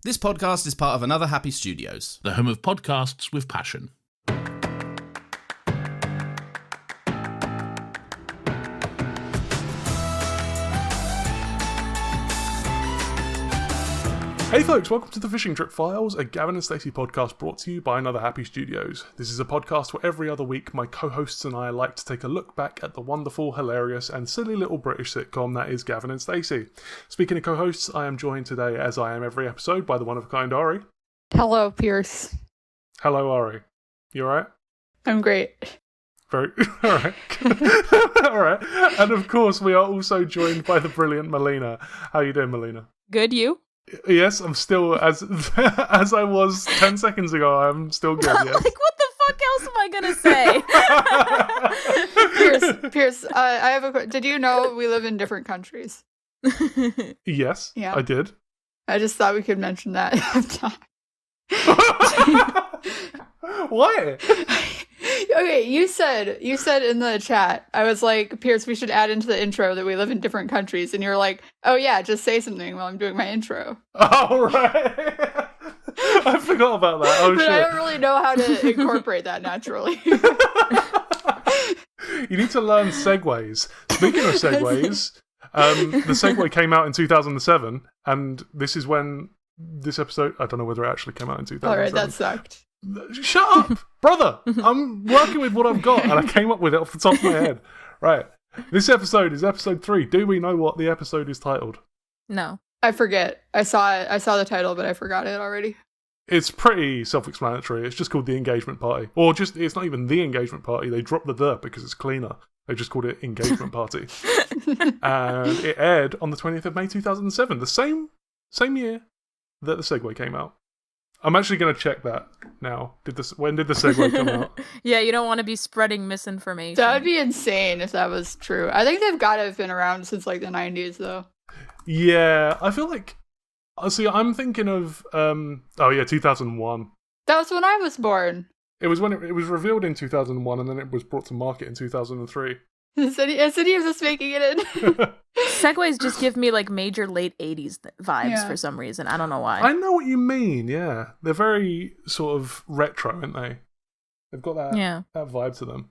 This podcast is part of Another Happy Studios, the home of podcasts with passion. Hey folks, welcome to the Fishing Trip Files, a Gavin and Stacey podcast brought to you by Another Happy Studios. This is a podcast where every other week my co-hosts and I like to take a look back at the wonderful, hilarious and silly little British sitcom that is Gavin and Stacey. Speaking of co-hosts, I am joined today, as I am every episode, by the one-of-a-kind Ari. Hello, Pierce. Hello, Ari. You alright? I'm great. Very alright. Alright. And of course, we are also joined by the brilliant Maylina. How you doing, Maylina? Good, you? Yes, I'm still, as I was 10 seconds ago, I'm still good, yes. Like, what the fuck else am I gonna say? Pierce, I have a... Did you know we live in different countries? Yes, yeah. I did. I just thought we could mention that. Why? Okay, you said in the chat, I was like, Pierce, we should add into the intro that we live in different countries, and you're like, oh yeah, just say something while I'm doing my intro. Oh, right. I forgot about that. Oh, but shit. I don't really know how to incorporate that naturally. You need to learn segues. Speaking of segues, the segue came out in 2007, and this is when this episode, I don't know whether it actually came out in 2007. Alright, that sucked. Shut up, brother! I'm working with what I've got, and I came up with it off the top of my head. Right. This episode is episode 3. Do we know what the episode is titled? No. I forget. I saw the title, but I forgot it already. It's pretty self-explanatory. It's just called The Engagement Party. Or just, it's not even The Engagement Party. They dropped the because it's cleaner. They just called it Engagement Party. And it aired on the 20th of May 2007, the same year that the segue came out. I'm actually going to check that now. When did the segue come out? Yeah, you don't want to be spreading misinformation. That would be insane if that was true. I think they've got to have been around since like the 90s, though. Yeah, I feel like... See, I'm thinking of... 2001. That was when I was born. It was when it was revealed in 2001, and then it was brought to market in 2003. Is any of this making it in? Segways just give me like major late 80s vibes for some reason. I don't know why. I know what you mean, yeah. They're very sort of retro, aren't they? They've got that vibe to them.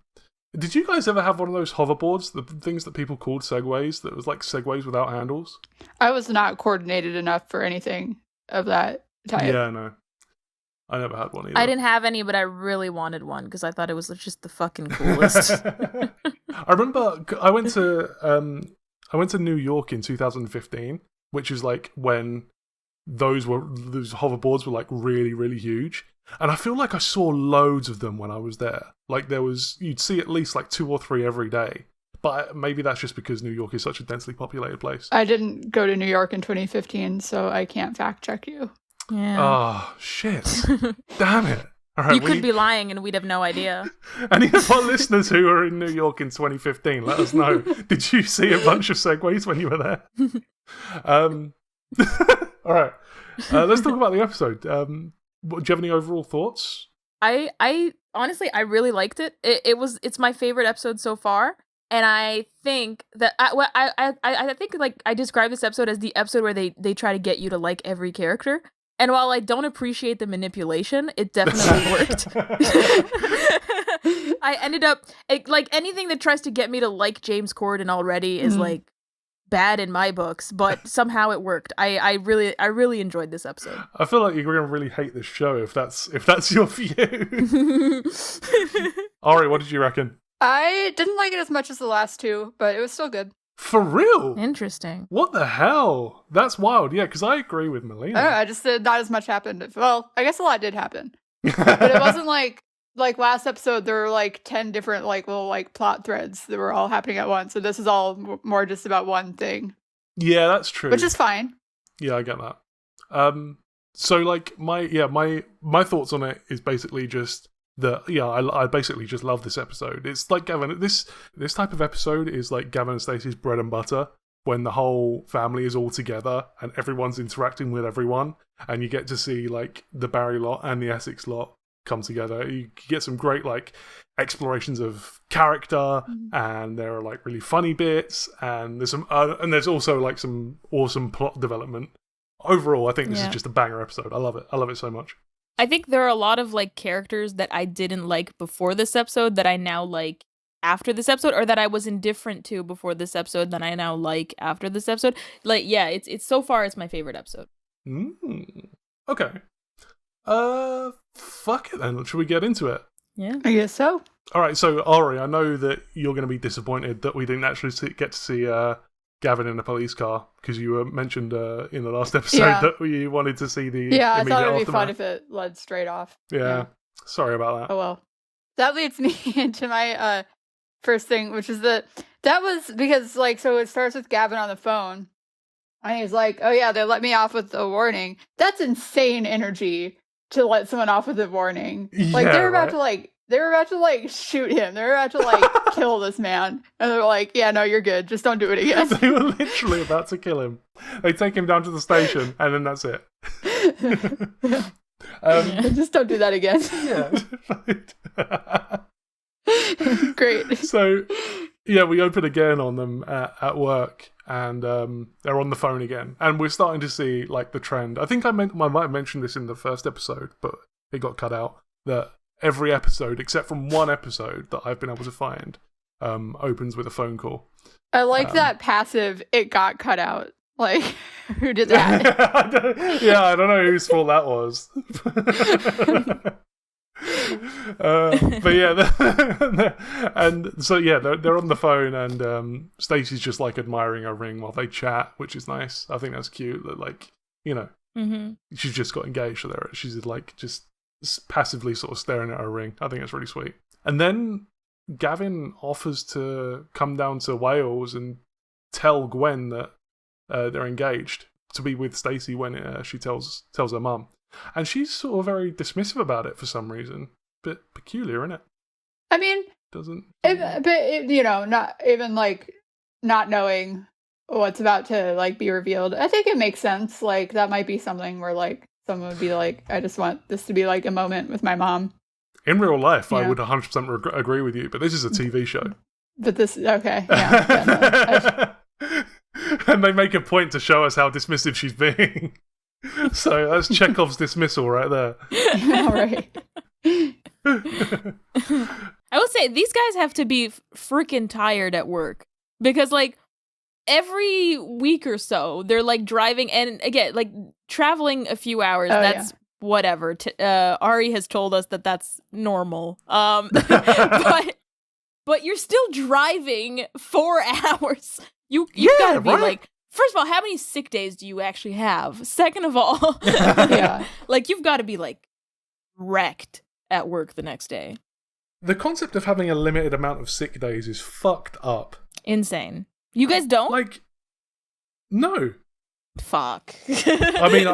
Did you guys ever have one of those hoverboards, the things that people called segways, that was like segways without handles? I was not coordinated enough for anything of that type. Yeah, no. I never had one either. I didn't have any, but I really wanted one because I thought it was just the fucking coolest. I remember I went to New York in 2015, which is like when those hoverboards were like really, really huge. And I feel like I saw loads of them when I was there. Like you'd see at least like 2 or 3 every day. But maybe that's just because New York is such a densely populated place. I didn't go to New York in 2015, so I can't fact check you. Yeah. Oh, shit. Damn it. All right, you could be lying and we'd have no idea. Any of our listeners who are in New York in 2015, let us know. Did you see a bunch of segways when you were there? All right. Let's talk about the episode. Do you have any overall thoughts? I honestly, I really liked it. It's my favorite episode so far. And I think that I think like I describe this episode as the episode where they try to get you to like every character. And while I don't appreciate the manipulation, it definitely worked. I ended up like anything that tries to get me to like James Corden already is like bad in my books, but somehow it worked. I really enjoyed this episode. I feel like you're going to really hate this show if that's your view. Ari, what did you reckon? I didn't like it as much as the last 2, but it was still good. For real? Interesting. What the hell? That's wild. Yeah, because I agree with Maylina. I just said not as much happened. Well, I guess a lot did happen. But it wasn't like last episode, there were like 10 different like little like plot threads that were all happening at once. So this is all more just about one thing. Yeah, that's true. Which is fine. Yeah, I get that. So like my thoughts on it is basically just I basically just love this episode. It's like Gavin, this type of episode is like Gavin and Stacey's bread and butter, when the whole family is all together and everyone's interacting with everyone, and you get to see like the Barry lot and the Essex lot come together. You get some great like explorations of character, and there are like really funny bits, and there's some and there's also like some awesome plot development. overall, I think this is just a banger episode. I love it. I love it so much. I think there are a lot of like characters that I didn't like before this episode that I now like after this episode, or that I was indifferent to before this episode that I now like after this episode. Like, yeah, it's so far it's my favorite episode. Okay. Fuck it then. Should we get into it? Yeah, I guess so. All right. So Ari, I know that you're going to be disappointed that we didn't actually get to see Gavin in a police car, because you mentioned in the last episode that you wanted to see the I thought it would be aftermath. fun if it led straight off. Yeah. Sorry about that. Oh well. That leads me into my first thing, which is that was because so it starts with Gavin on the phone, and he's like, "Oh yeah, they let me off with a warning." That's insane energy to let someone off with a warning. Like Yeah, they were about right? to shoot him. They were about to kill this man, and they're like, "Yeah, no, you're good. Just don't do it again." They were literally about to kill him. They take him down to the station, and then that's it. Just don't do that again. Yeah. Great. So, yeah, we open again on them at work, and they're on the phone again, and we're starting to see like the trend. I think I might have mentioned this in the first episode, but it got cut out. That every episode, except from one episode that I've been able to find, opens with a phone call. I like that passive. It got cut out. Like, who did that? I don't know whose fault that was. But yeah, and so yeah, they're on the phone, and Stacey's just like admiring her ring while they chat, which is nice. I think that's cute. That she's just got engaged, so she's like just passively sort of staring at her ring. I think that's really sweet. And then Gavin offers to come down to Wales and tell Gwen that they're engaged, to be with Stacey when she tells her mum. And she's sort of very dismissive about it for some reason. Bit peculiar, isn't it? I mean, not even not knowing what's about to be revealed. I think it makes sense. Like that might be something where someone would be like, I just want this to be a moment with my mom. In real life, I would 100% agree with you, but this is a TV show. But this, okay, yeah. And they make a point to show us how dismissive she's being. So that's Chekhov's dismissal right there. All right. I would say these guys have to be freaking tired at work, because every week or so they're driving, and again traveling a few hours. That's whatever. Ari has told us that that's normal. But you're still driving 4 hours. You gotta be first of all, how many sick days do you actually have? Second of all, you've got to be wrecked at work the next day. The concept of having a limited amount of sick days is fucked up. Insane. You guys don't? No. Fuck. I mean,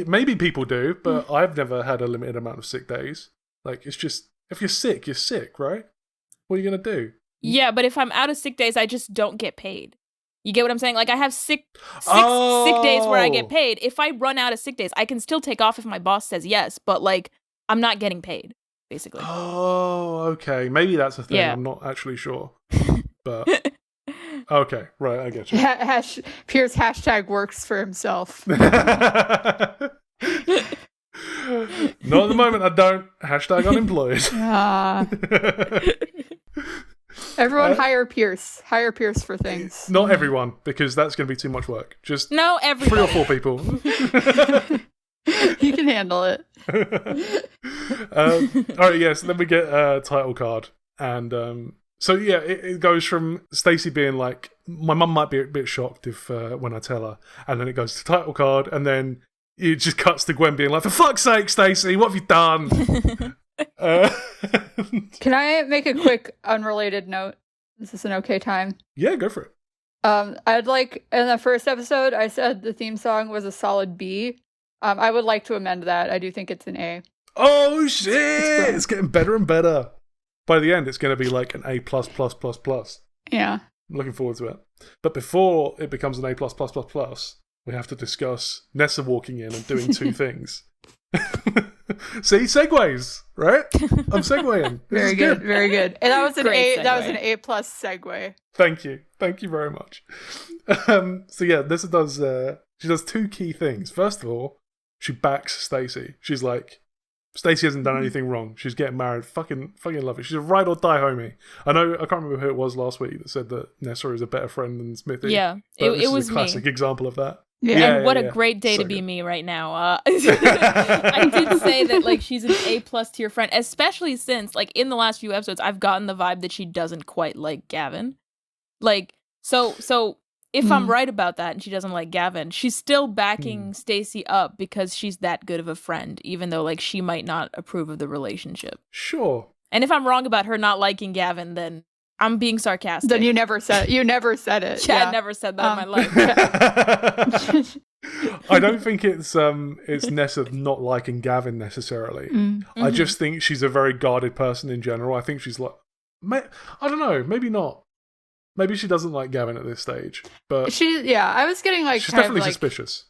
maybe people do, but I've never had a limited amount of sick days. It's just, if you're sick, right? What are you going to do? Yeah, but if I'm out of sick days, I just don't get paid. You get what I'm saying? I have sick days where I get paid. If I run out of sick days, I can still take off if my boss says yes, but I'm not getting paid, basically. Oh, okay. Maybe that's a thing. Yeah. I'm not actually sure. But okay, right, I get you. Pierce hashtag works for himself. Not at the moment, I don't. Hashtag unemployed. Everyone hire Pierce. Hire Pierce for things. Not everyone, because that's going to be too much work. Just no, everybody. 3 or 4 people. You can handle it. All right, yes. Then we get a title card, and so yeah, it goes from Stacey being like, "My mum might be a bit shocked if when I tell her," and then it goes to title card, and then it just cuts to Gwen being like, "For fuck's sake, Stacey, what have you done?" Can I make a quick unrelated note? Is this an okay time? Yeah, go for it. I'd in the first episode, I said the theme song was a solid B. I would like to amend that. I do think it's an A. Oh shit! It's getting better and better. By the end, it's going to be an A+++++. Yeah. I'm looking forward to it. But before it becomes an A++++, we have to discuss Nessa walking in and doing 2 things. See, segues, right? I'm segueing. Very good, very good. And that was an Great A. segue. That was an A+ segue. Thank you very much. So yeah, Nessa does. She does two key things. First of all, she backs Stacey. She's like, Stacey hasn't done anything wrong. She's getting married. Fucking love it. She's a ride or die homie. I can't remember who it was last week that said that Nessa is a better friend than Smithy. Yeah, it was a classic me. example of that. Yeah, and what a great day to be me right now. I did say that like she's an A+ tier friend, especially since like in the last few episodes I've gotten the vibe that she doesn't quite like Gavin. Like so if I'm right about that and she doesn't like Gavin, she's still backing Stacey up because she's that good of a friend, even though like she might not approve of the relationship. Sure. And if I'm wrong about her not liking Gavin, then I'm being sarcastic. Then you never said it. You never said it. Yeah, I never said that in my life. I don't think it's Nessa not liking Gavin necessarily. I just think she's a very guarded person in general. I think she's like, I don't know, maybe not. Maybe she doesn't like Gavin at this stage, but I was getting like she's kind definitely of, like, suspicious.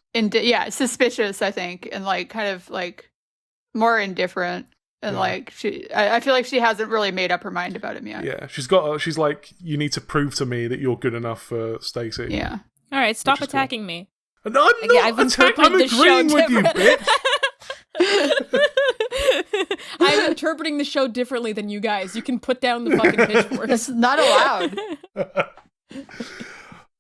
Suspicious. I think, and like kind of like more indifferent, and like I feel like she hasn't really made up her mind about him yet. Yeah, she's like, you need to prove to me that you're good enough for Stacey. Yeah. All right, stop attacking me. No, I'm not. I've interpreted I'm the show agreeing with you, bitch. I'm interpreting the show differently than you guys. You can put down the fucking pitchforks. It's not allowed.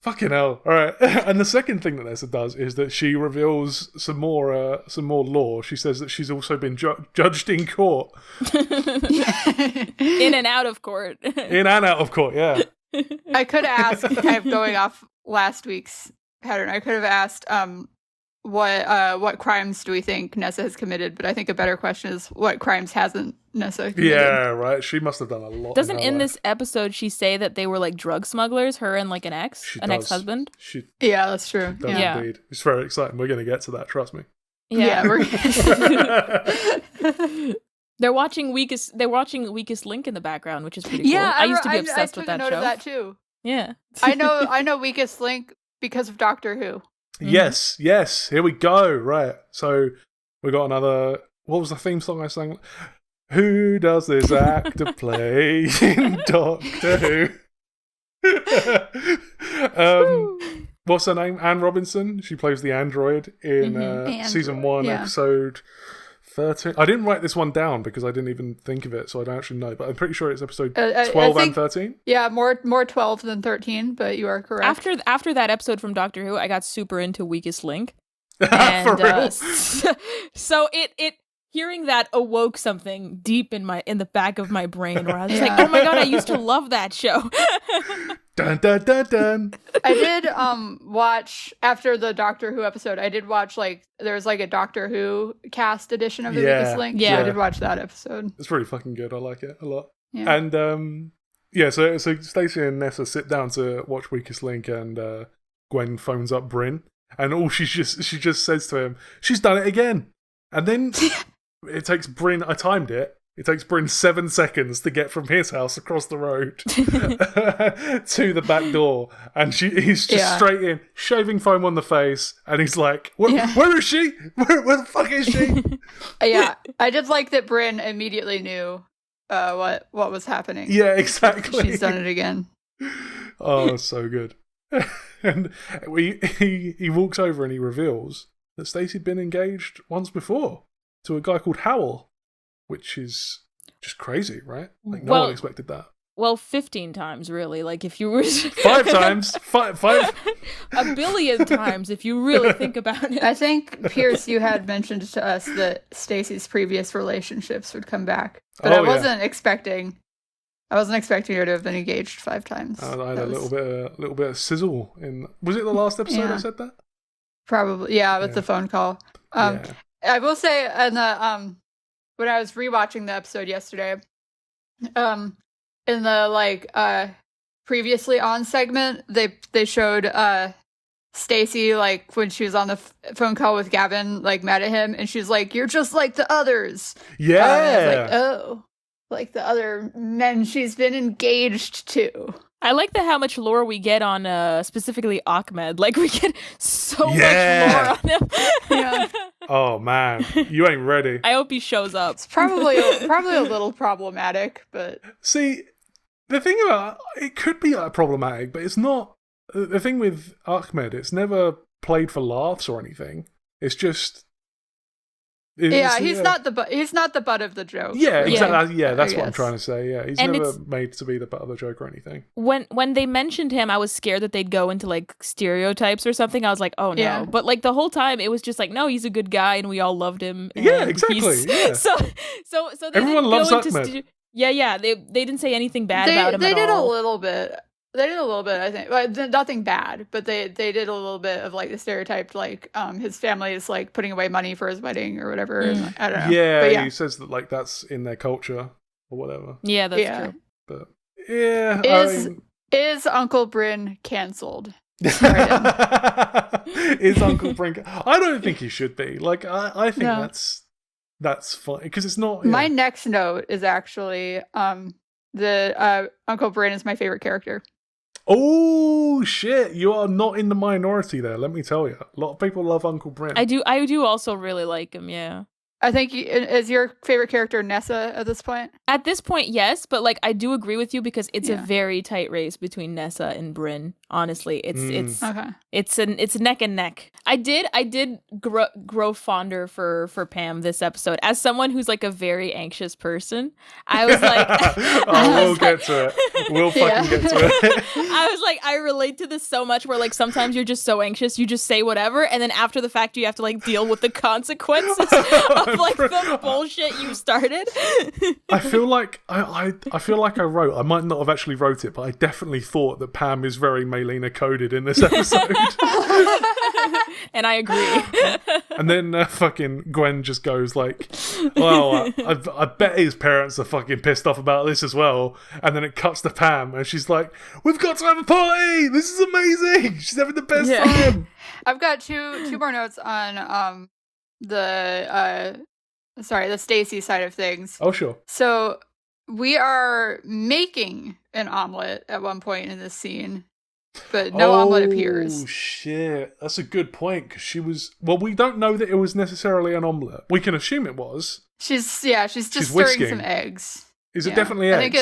Fucking hell. All right. And the second thing that Nessa does is that she reveals some more lore. She says that she's also been judged in court. In and out of court. In and out of court, yeah. I could ask, kind of going off last week's pattern, I could have asked what crimes do we think Nessa has committed, but I think a better question is what crimes hasn't Nessa committed. Yeah, right. She must have done a lot. Doesn't in this episode she say that they were like drug smugglers, her and like an ex-husband? Yeah, that's true. Does indeed. It's very exciting. We're going to get to that, trust me. Yeah, They're watching Weakest Link in the background, which is pretty cool. Yeah, I used to be obsessed with that show. I took a note of that too. Yeah. I know Weakest Link because of Doctor Who. Yes, here we go. Right. So we got another. What was the theme song I sang? Who does this actor play in Doctor Who? What's her name? Anne Robinson. She plays the android in season 1, episode 13. I didn't write this one down because I didn't even think of it, so I don't actually know. But I'm pretty sure it's episode 12 and 13. Yeah, more 12 than 13, but you are correct. After that episode from Doctor Who, I got super into Weakest Link. And, for real? So it hearing that awoke something deep in the back of my brain where I was like, oh my god, I used to love that show. Dun dun dun dun. I did watch after the Doctor Who episode. I did watch there was a Doctor Who cast edition of the Weakest Link. Yeah, so I did watch that episode. It's really fucking good. I like it a lot. Yeah. And so Stacey and Nessa sit down to watch Weakest Link, and Gwen phones up Bryn, and all she just says to him, "She's done it again." And then it takes Bryn. I timed it. It takes Bryn 7 seconds to get from his house across the road to the back door. And he's just straight in, shaving foam on the face. And he's like, where is she? Where the fuck is she? Yeah, I did like that Bryn immediately knew what was happening. Yeah, exactly. She's done it again. Oh, so good. And he walks over and he reveals that Stacey'd been engaged once before to a guy called Howell. Which is just crazy, right? No one expected that. Well, 15 times, really. Like, if you were... 5 times! Five. 1 billion times, if you really think about it. I think, Pierce, you had mentioned to us that Stacey's previous relationships would come back. But I wasn't expecting her to have been engaged 5 times. I had a little bit of sizzle in... Was it the last episode I said that? Probably, with the phone call. I will say, when I was rewatching the episode yesterday, in the previously on segment, they showed Stacey when she was on the phone call with Gavin, mad at him, and she's like, "You're just like the others." Yeah. I was like, like the other men she's been engaged to. I like how much lore we get on specifically Ahmed. We get so much lore on him. Yeah. Oh man, you ain't ready. I hope he shows up. It's probably a little problematic, but see, The thing about it could be like problematic, but it's not. The thing with Ahmed, it's never played for laughs or anything. It's just. He's not the butt of the joke. Yeah, right? exactly. Yeah, that's what I'm trying to say. Yeah, he's And never made to be the butt of the joke or anything. When they mentioned him, I was scared that they'd go into like stereotypes or something. I was like, oh no. Yeah. But like the whole time, it was just like, no, he's a good guy, and we all loved him. Yeah, and exactly. Yeah. So they Everyone didn't loves go into Ahmed. Yeah. They didn't say anything bad about him. They at did all. a little bit. They did a little bit, I think. Well, nothing bad, but they did a little bit of like the stereotyped, like his family is like putting away money for his wedding or whatever. And, I don't know. Yeah, But he says that like that's in their culture or whatever. Yeah, that's true. But yeah, Is Uncle Bryn cancelled? is Uncle Brink? I don't think he should be. Like I think that's fine because it's not. Yeah. My next note is actually the Uncle Bryn is my favorite character. Oh shit! You are not in the minority there. Let me tell you, a lot of people love Uncle Bryn. I do also really like him. Yeah. I think is your favorite character Nessa at this point? At this point, yes, but like I do agree with you because it's a very tight race between Nessa and Bryn. Honestly, it's okay. It's neck and neck. I did grow fonder for Pam this episode as someone who's like a very anxious person. I was like, we'll get to it. We'll fucking get to it. I was like, I relate to this so much. Where like sometimes you're just so anxious, you just say whatever, and then after the fact, you have to like deal with the consequences of like the bullshit you started. I feel like I feel like I wrote. I might not have actually wrote it, but I definitely thought that Pam is very Maylina coded in this episode. And I agree. And then fucking Gwen just goes like, well, I bet his parents are fucking pissed off about this as well. And then it cuts to Pam and she's like, we've got to have a party. This is amazing. She's having the best time. I've got two more notes on the Stacey side of things. Oh, sure. So we are making an omelet at one point in this scene, but no omelet appears. Oh, shit. That's a good point, because she was... Well, we don't know that it was necessarily an omelet. We can assume it was. She's just stirring whisking. some eggs. Is it definitely eggs? I think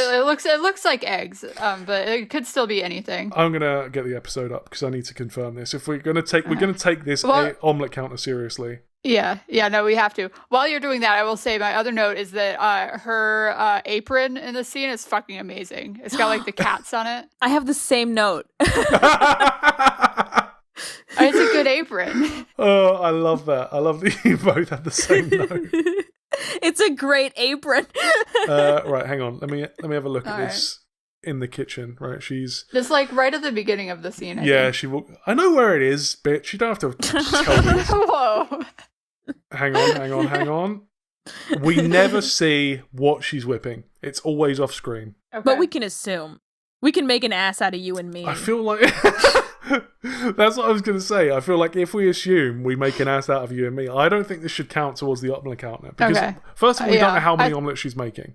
it looks like eggs, but it could still be anything. I'm gonna get the episode up because I need to confirm this. If we're gonna take this omelet counter seriously. Yeah, no, we have to. While you're doing that, I will say my other note is that her apron in the scene is fucking amazing. It's got like the cats on it. I have the same note. It's a good apron. Oh, I love that. I love that you both have the same note. It's a great apron. Right, hang on. Let me have a look at this in the kitchen. Right, she's just like right at the beginning of the scene. I think. she will. I know where it is, bitch. You don't have to tell me. Whoa. Hang on. We never see what she's whipping. It's always off screen. Okay. But we can assume. We can make an ass out of you and me. I feel like that's what I was going to say. I feel like if we assume we make an ass out of you and me, I don't think this should count towards the omelet counter. Because first of all, we don't know how many omelets she's making.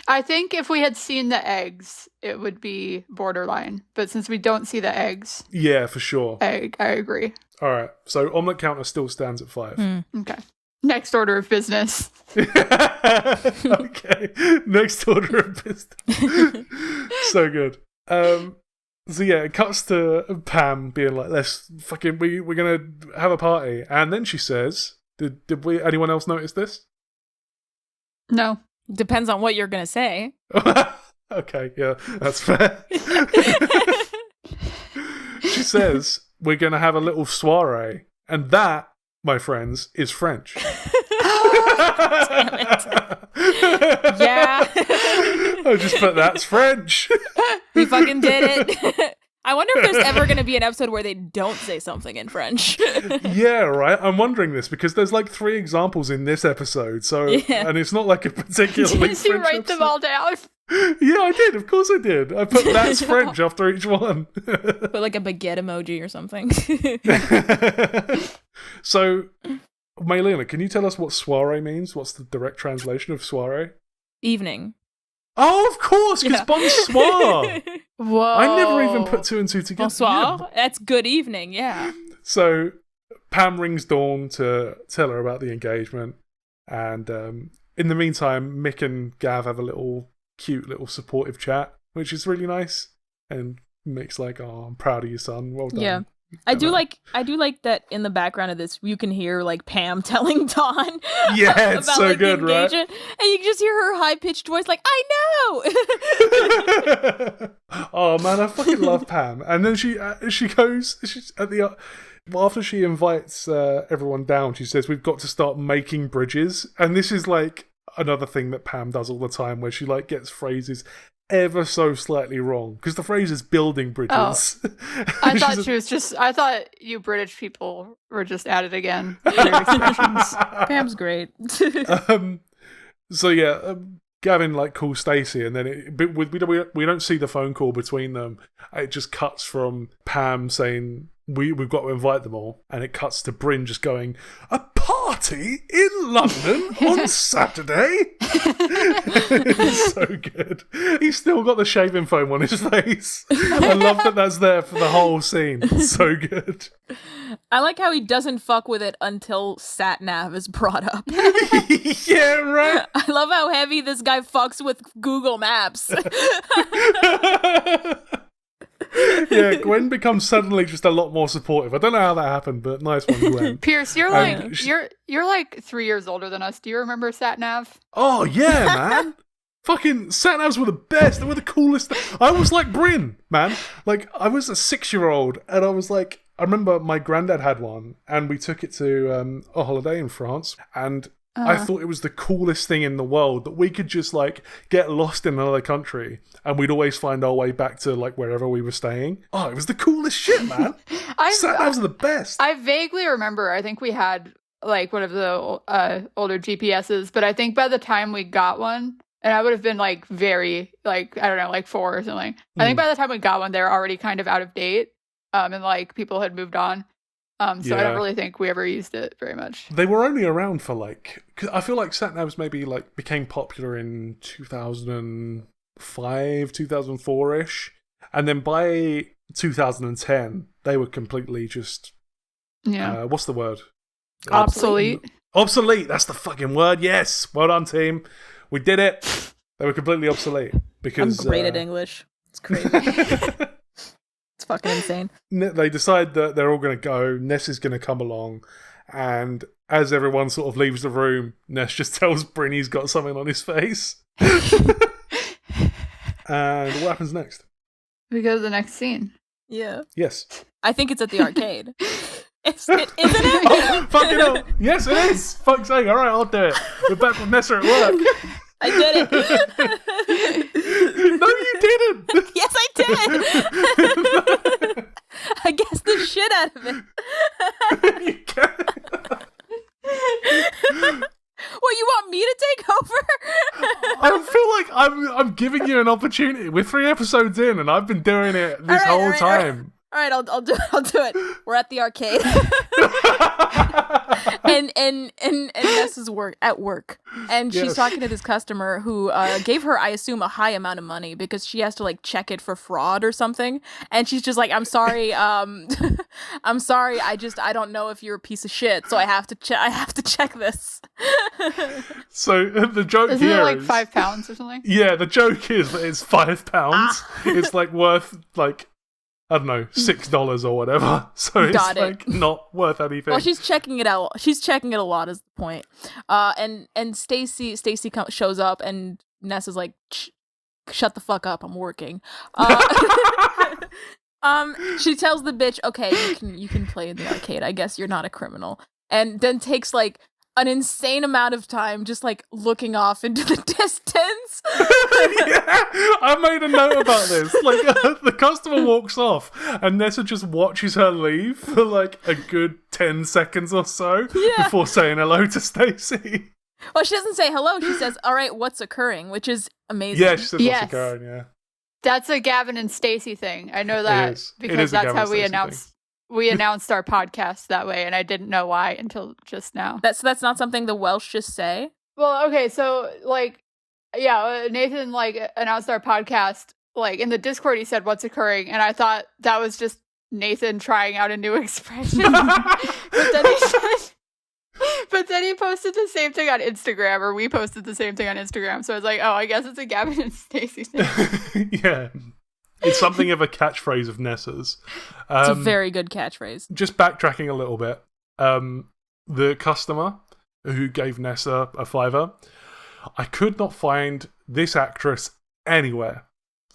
I think if we had seen the eggs, it would be borderline. But since we don't see the eggs... Yeah, for sure. I agree. All right. So omelet counter still stands at 5. Okay. Next order of business. Okay. Next order of business. So good. So yeah, it cuts to Pam being like, "Let's fucking we're gonna have a party," and then she says, "Did anyone else notice this?" No. Depends on what you're gonna say. Okay, yeah, that's fair. She says, "We're gonna have a little soiree," and that, my friends, is French. Damn it. Yeah. I just put that's French. We fucking did it. I wonder if there's ever going to be an episode where they don't say something in French. Yeah, right. I'm wondering this because there's like 3 examples in this episode. So, and it's not like a particularly Did you French write episode. them all down? Yeah, I did. Of course I did. I put that's French after each one. Put like a baguette emoji or something. So, Maylina, can you tell us what soiree means? What's the direct translation of soiree? Evening. Oh, of course, because bonsoir. Whoa. I never even put 2 and 2 together. Bonsoir. Yeah. That's good evening, yeah. So, Pam rings Dawn to tell her about the engagement. And in the meantime, Mick and Gav have a cute little supportive chat. which is really nice. And Mick's like, "Oh, I'm proud of you, son. Well done." Yeah. I do like that in the background of this you can hear like Pam telling Dawn Yeah, it's about so like good, the right? engagement, and you can just hear her high-pitched voice like, I know. Oh man, I fucking love Pam. And then she's at the after she invites everyone down, she says we've got to start making bridges. And this is like another thing that Pam does all the time, where she like gets phrases ever so slightly wrong, because the phrase is building bridges. I thought you British people were just at it again. With your expressions. Pam's great. So yeah, Gavin like calls Stacey, and then we don't see the phone call between them. It just cuts from Pam saying we've got to invite them all, and it cuts to Bryn just going, "A party in London on Saturday." It's so good. He's still got the shaving foam on his face. I love that that's there for the whole scene. It's so good. I like how he doesn't fuck with it until sat-nav is brought up. Yeah, right. I love how heavy this guy fucks with Google Maps. Yeah, Gwen becomes suddenly just a lot more supportive. I don't know how that happened, but nice one, Gwen. Pierce, you're like you're like 3 years older than us. Do you remember SatNav? Oh yeah, man. Fucking sat-navs were the best. They were the coolest. I was like Bryn, man. Like, I was a 6-year-old, and I was like, I remember my granddad had one, and we took it to a holiday in France, and I thought it was the coolest thing in the world that we could just like get lost in another country and we'd always find our way back to like wherever we were staying. Oh, it was the coolest shit, man. Sat-navs are the best. I vaguely remember. I think we had like one of the older GPSs, but I think by the time we got one, and I would have been like very like, I don't know, like 4 or something. I think by the time we got one, they were already kind of out of date, and like people had moved on. So I don't really think we ever used it very much. They were only around for like, cause I feel like sat-navs maybe like became popular in 2005, 2004-ish. And then by 2010, they were completely just, what's the word? Obsolete. Obsolete, that's the fucking word. Yes, well done, team. We did it. They were completely obsolete. Because I'm great at English. It's crazy. It's fucking insane. They decide that they're all going to go. Ness is going to come along. And as everyone sort of leaves the room, Ness just tells Bryn he's got something on his face. And what happens next? We go to the next scene. Yeah. Yes. I think it's at the arcade. Isn't it? Oh, fucking hell. Yes, it is. Fuck's sake. All right, I'll do it. We're back with Nessa at work. I did it. No, you didn't. Yes, I did. I guessed the shit out of it. You can't. Well, you want me to take over? I feel like I'm giving you an opportunity. We're 3 episodes in, and I've been doing it this whole time. All right, I'll do it. We're at the arcade. and Ness is at work, and she's talking to this customer who gave her, I assume, a high amount of money because she has to like check it for fraud or something. And she's just like, "I'm sorry, I'm sorry. I don't know if you're a piece of shit, so I have to check this." So the joke Isn't here it like is, £5 or something? Yeah, the joke is that it's £5. It's like worth like, I don't know, $6 or whatever. So it's like not worth anything. Well, she's checking it out. She's checking it a lot is the point. And Stacey shows up, and Ness is like, "Shut the fuck up, I'm working." She tells the bitch, "Okay, you can play in the arcade. I guess you're not a criminal." And then takes like an insane amount of time just like looking off into the distance. Yeah, I made a note about this. Like the customer walks off and Nessa just watches her leave for like a good 10 seconds or so before saying hello to Stacey. Well, she doesn't say hello. She says, "All right, what's occurring?" Which is amazing. Yeah, she says what's occurring, yeah. That's a Gavin and Stacey thing. I know that because that's how we announced our podcast that way, and I didn't know why until just now. That's not something the Welsh just say? Well, okay, so like, yeah, Nathan like announced our podcast. Like in the Discord, he said, "What's occurring?" And I thought that was just Nathan trying out a new expression. But then he said, But then he posted the same thing on Instagram, or we posted the same thing on Instagram. So I was like, oh, I guess it's a Gavin and Stacey thing. Yeah. It's something of a catchphrase of Nessa's. It's a very good catchphrase. Just backtracking a little bit. The customer who gave Nessa a $5, I could not find this actress anywhere.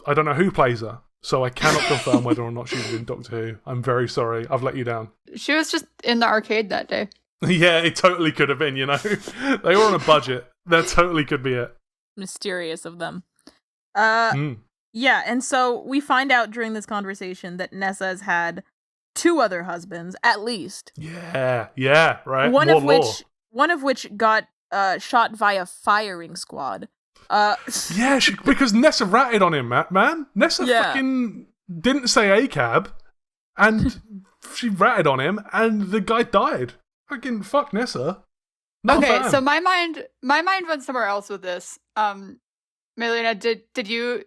I don't know who plays her, so I cannot confirm whether or not she's in Doctor Who. I'm very sorry. I've let you down. She was just in the arcade that day. Yeah, it totally could have been, you know. They were on a budget. That totally could be it. Mysterious of them. Yeah, and so we find out during this conversation that Nessa has had 2 other husbands, at least. Yeah, right. One More of law. which got shot via firing squad. Yeah, because Nessa ratted on him, man. Nessa fucking didn't say ACAB, and she ratted on him, and the guy died. Fucking fuck Nessa. Not Okay, fan. so my mind went somewhere else with this. Maylina, did you?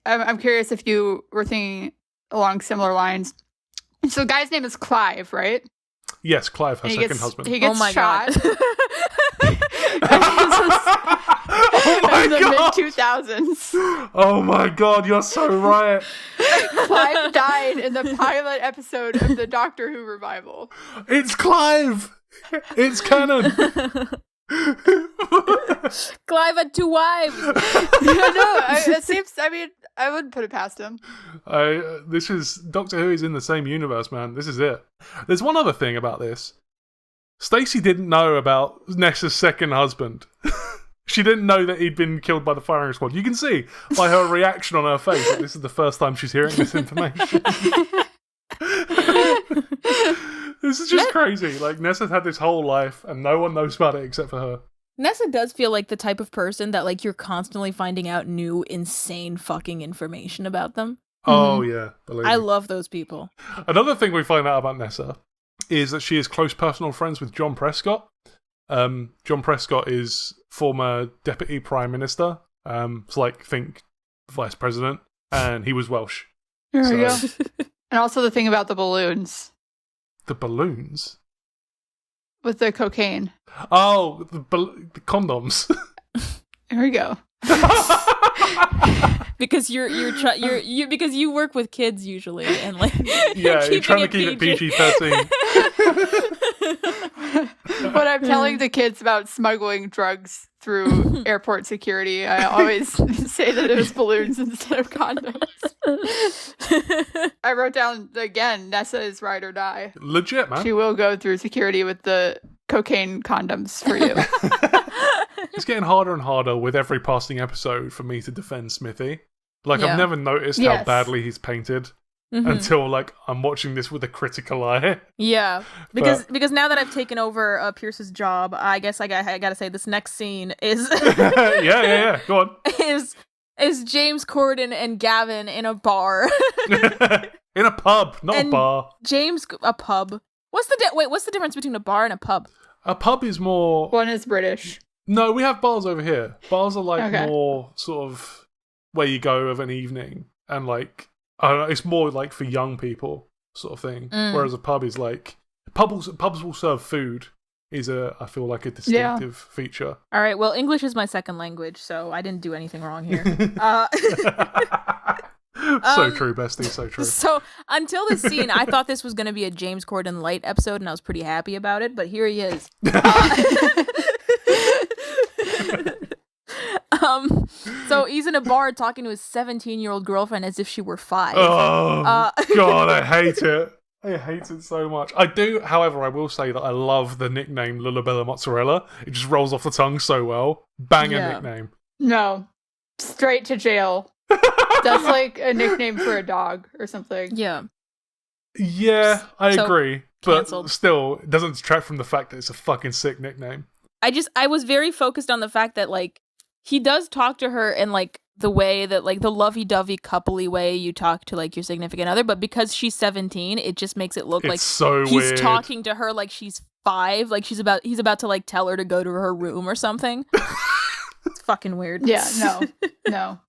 I'm curious if you were thinking along similar lines. So the guy's name is Clive, right? Yes, Clive, her And second husband. He gets shot. God. Oh in the my god! mid-2000s. Oh my god, you're so right. Clive died in the pilot episode of the Doctor Who revival. It's Clive. It's canon. Clive had 2 wives. It seems. I mean, I wouldn't put it past him. This is Doctor Who is in the same universe, man. This is it. There's one other thing about this. Stacey didn't know about Nessa's second husband. She didn't know that he'd been killed by the firing squad. You can see by her reaction on her face that this is the first time she's hearing this information. This is just crazy. Like, Nessa's had this whole life and no one knows about it except for her. Nessa does feel like the type of person that, like, you're constantly finding out new, insane fucking information about them. Oh, yeah. Believe I me. love those people. Another thing we find out about Nessa is that she is close personal friends with John Prescott. John Prescott is former Deputy Prime Minister. It's like, think Vice President. And he was Welsh. There we go. And also the thing about the balloons The balloons? with the cocaine. Oh, the condoms. There we go. Because because you work with kids usually, and like Yeah, you're trying to keep it PG-13. When I'm telling the kids about smuggling drugs through airport security, I always say that it was balloons instead of condoms. I wrote down again, Nessa is ride or die. Legit, man. She will go through security with the cocaine condoms for you. It's getting harder and harder with every passing episode for me to defend Smithy. Like, Yeah. I've never noticed how Yes. badly he's painted Mhm. until, like, I'm watching this with a critical eye. Yeah, because now that I've taken over Pierce's job, I guess I gotta say this next scene is yeah. Go on. is James Corden and Gavin in a bar. In a pub, not a And- bar. A pub. What's the difference between a bar and a pub? A pub is more... One is British. No, we have bars over here. Bars are, like, Okay. more sort of where you go of an evening. And, like, I don't know, it's more, like, for young people sort of thing. Mm. Whereas a pub is, like... Pubs will serve food is, I feel like, a distinctive feature. All right, well, English is my second language, so I didn't do anything wrong here. So true, bestie, so true. So until this scene, I thought this was going to be a James Corden light episode, and I was pretty happy about it. But here he is. So he's in a bar talking to his 17-year-old girlfriend as if she were 5. Oh, God, I hate it. I hate it so much. I do, however, I will say that I love the nickname Lullabella Mozzarella. It just rolls off the tongue so well. Banger Yeah. nickname. No. Straight to jail. That's like a nickname for a dog or something. Yeah. Yeah, I So, agree. But cancelled. still, it doesn't detract from the fact that it's a fucking sick nickname. I was very focused on the fact that, like, he does talk to her in, like, the way that, like, the lovey-dovey coupley way you talk to, like, your significant other, but because she's 17, it just makes it look It's like so he's weird. talking to her like she's 5, like he's about to, like, tell her to go to her room or something. It's fucking weird. Yeah, no.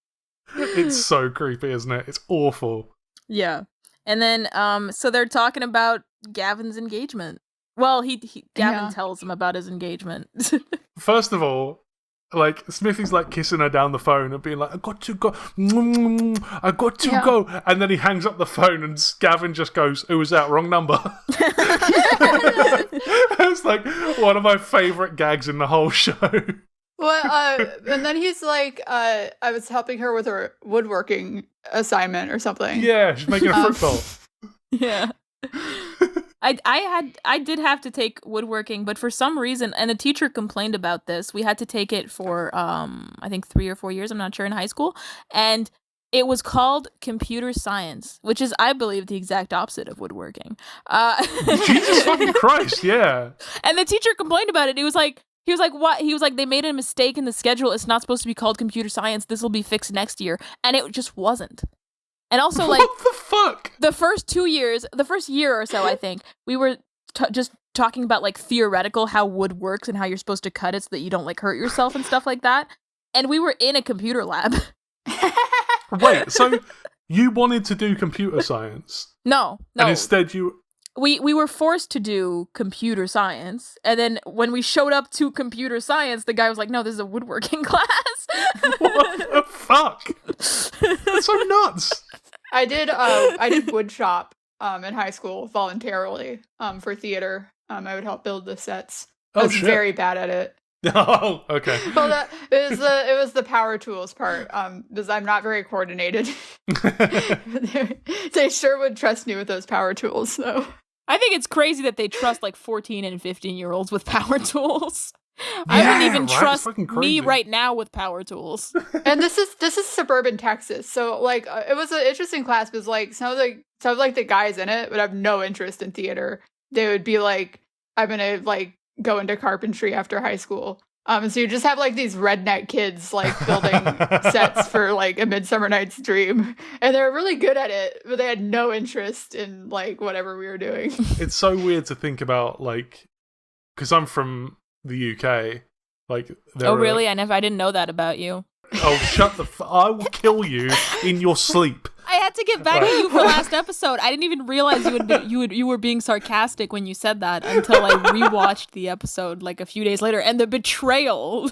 It's so creepy, isn't it? It's awful. Yeah. And then, so they're talking about Gavin's engagement. Well, Gavin Yeah. tells him about his engagement. First of all, like, Smithy's like kissing her down the phone and being like, I got to go, I got to go. And then he hangs up the phone and Gavin just goes, who was that? Wrong number. It's like one of my favourite gags in the whole show. Well, and then he's like, I was helping her with her woodworking assignment or something. Yeah, she's making a fruit bowl. Yeah. I did have to take woodworking, but for some reason, and the teacher complained about this, we had to take it for I think 3 or 4 years, I'm not sure, in high school, and it was called computer science, which is, I believe, the exact opposite of woodworking. Jesus fucking Christ, yeah. And the teacher complained about it. He was like, what? He was like, they made a mistake in the schedule. It's not supposed to be called computer science. This will be fixed next year, and it just wasn't. And also, like, what the fuck? The first year or so, I think, we were just talking about, like, theoretical how wood works and how you're supposed to cut it so that you don't, like, hurt yourself and stuff like that. And we were in a computer lab. Wait, so you wanted to do computer science? No. And instead you... We were forced to do computer science, and then when we showed up to computer science, the guy was like, no, this is a woodworking class. What the fuck? That's so nuts. I did wood shop in high school voluntarily for theater. I would help build the sets. I was very bad at it. Oh, okay. Well, it was the power tools part, because I'm not very coordinated. They sure would trust me with those power tools, though. I think it's crazy that they trust like 14 and 15-year-olds with power tools. I wouldn't even trust me right now with power tools. And this is suburban Texas, so like it was an interesting class because like some of the guys in it would have no interest in theater. They would be like, I'm gonna like go into carpentry after high school. So you just have like these redneck kids like building sets for like A Midsummer Night's Dream, and they're really good at it, but they had no interest in like whatever we were doing. It's so weird to think about, like, because I'm from the UK. Like, really? I didn't know that about you. Oh, shut the! I will kill you in your sleep. I had to get back at you for last episode. I didn't even realize you were being sarcastic when you said that until I rewatched the episode like a few days later, and the betrayal.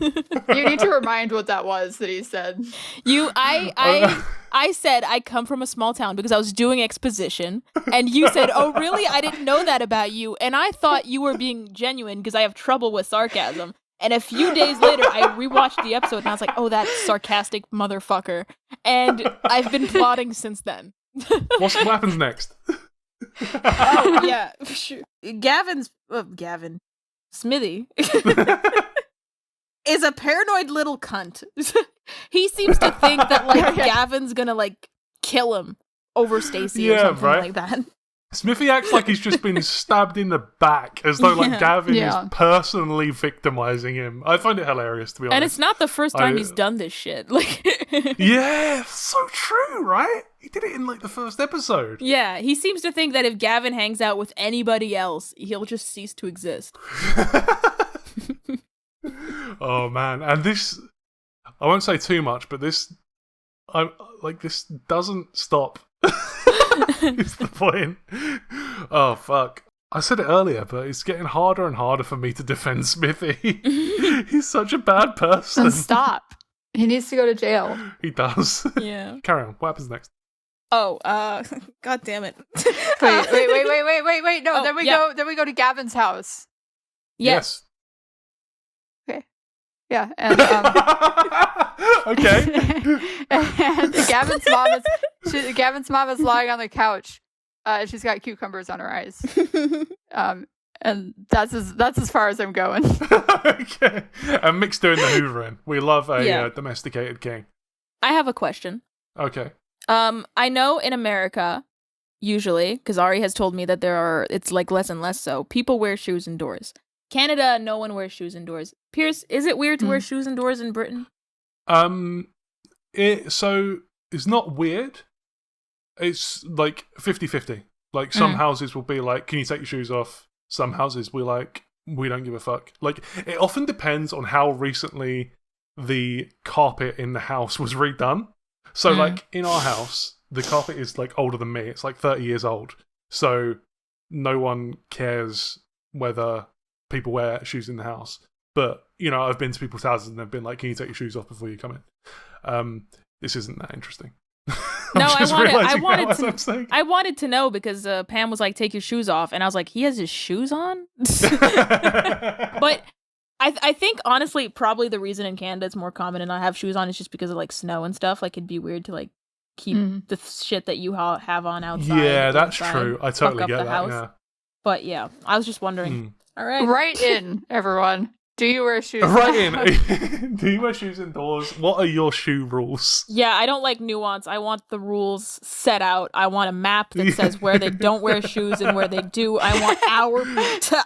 You need to remind what that was that he said. I said I come from a small town because I was doing exposition, and you said, "Oh, really? I didn't know that about you," and I thought you were being genuine because I have trouble with sarcasm. And a few days later, I rewatched the episode, and I was like, "Oh, that sarcastic motherfucker!" And I've been plotting since then. What happens next? Oh yeah, Gavin Smithy is a paranoid little cunt. He seems to think that like Gavin's gonna like kill him over Stacey or something like that. Smithy acts like he's just been stabbed in the back, as though like Gavin is personally victimizing him. I find it hilarious, to be honest. And it's not the first time he's done this shit. Like, yeah, so true, right? He did it in like the first episode. Yeah, he seems to think that if Gavin hangs out with anybody else, he'll just cease to exist. Oh man, and this, I won't say too much, but this doesn't stop. Is the point. Oh fuck, I said it earlier, but it's getting harder and harder for me to defend Smithy. He's such a bad person. And stop, he needs to go to jail. He does. Yeah. Carry on, what happens next? Oh, god damn it. Wait, no, then we go to Gavin's house. Yes. Okay. Yeah, and okay. And Gavin's mom is lying on the couch. She's got cucumbers on her eyes. And that's as far as I'm going. Okay. And Mick's doing the hoovering. We love a domesticated king. I have a question. Okay. I know in America, usually, because Ari has told me that it's like less and less so, people wear shoes indoors. Canada, no one wears shoes indoors. Pierce, is it weird to wear shoes indoors in Britain? So it's not weird. It's like 50-50. Like some houses will be like, can you take your shoes off? Some houses will like, we don't give a fuck. Like it often depends on how recently the carpet in the house was redone. So like in our house, the carpet is like older than me. It's like 30 years old. So no one cares whether people wear shoes in the house. But, I've been to people's houses and they've been like, can you take your shoes off before you come in? This isn't that interesting. No, I wanted to know because Pam was like, take your shoes off. And I was like, he has his shoes on? But I think, honestly, probably the reason in Canada it's more common to not have shoes on is just because of, like, snow and stuff. Like, it'd be weird to, like, keep the shit that you have on outside. Yeah, that's true. I totally get that, house. Yeah. But, yeah, I was just wondering. All right. Write in, everyone. Do you wear shoes? Right in. Do you wear shoes indoors? What are your shoe rules? Yeah, I don't like nuance. I want the rules set out. I want a map that says where they don't wear shoes and where they do. I want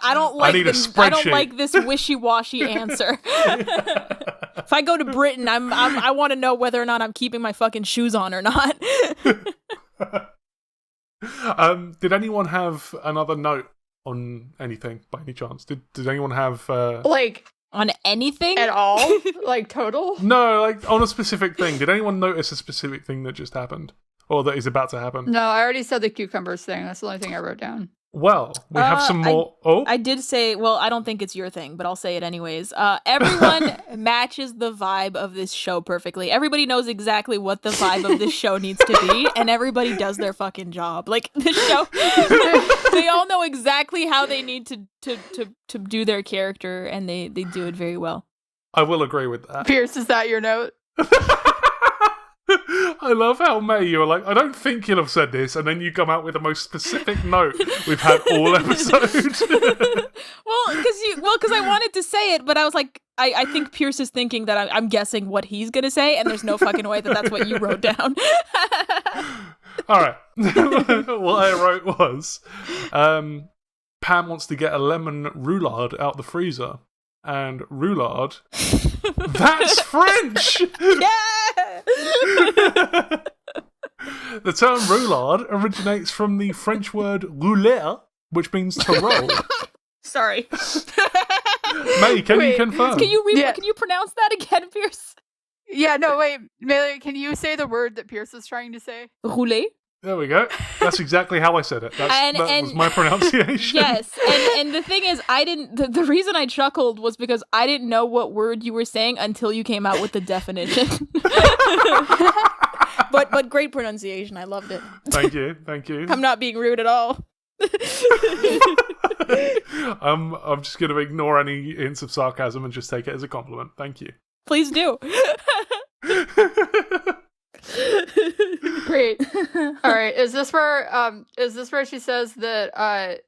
I don't like this wishy-washy answer. If I go to Britain, I want to know whether or not I'm keeping my fucking shoes on or not. Did anyone have another note on anything by any chance? Did anyone have like on anything at all? Like total? No, like on a specific thing. Did anyone notice a specific thing that just happened or that is about to happen? No, I already said the cucumbers thing. That's the only thing I wrote down. Well, we have some more. I did say, well, I don't think it's your thing, but I'll say it anyways. Everyone matches the vibe of this show perfectly. Everybody knows exactly what the vibe of this show needs to be, and everybody does their fucking job. Like, this show, they all know exactly how they need to do their character, and they do it very well. I will agree with that. Pierce, is that your note? I love how May, you were like, I don't think you'll have said this, and then you come out with the most specific note we've had all episode. Because I wanted to say it, but I was like, I think Pierce is thinking that I'm guessing what he's gonna say, and there's no fucking way that's what you wrote down. All right. What I wrote was, Pam wants to get a lemon roulade out the freezer. And roulade, that's French! Yeah! The term roulade originates from the French word rouler, which means to roll. Sorry. May, can you confirm? Can you pronounce that again, Pierce? Yeah, no, wait. Maylina, can you say the word that Pierce was trying to say? Rouler? There we go. That's exactly how I said it. That was my pronunciation. Yes, and the thing is, the reason I chuckled was because I didn't know what word you were saying until you came out with the definition. But great pronunciation. I loved it. Thank you. I'm not being rude at all. I'm just going to ignore any hints of sarcasm and just take it as a compliment. Thank you. Please do. Great. All right. Is this where she says that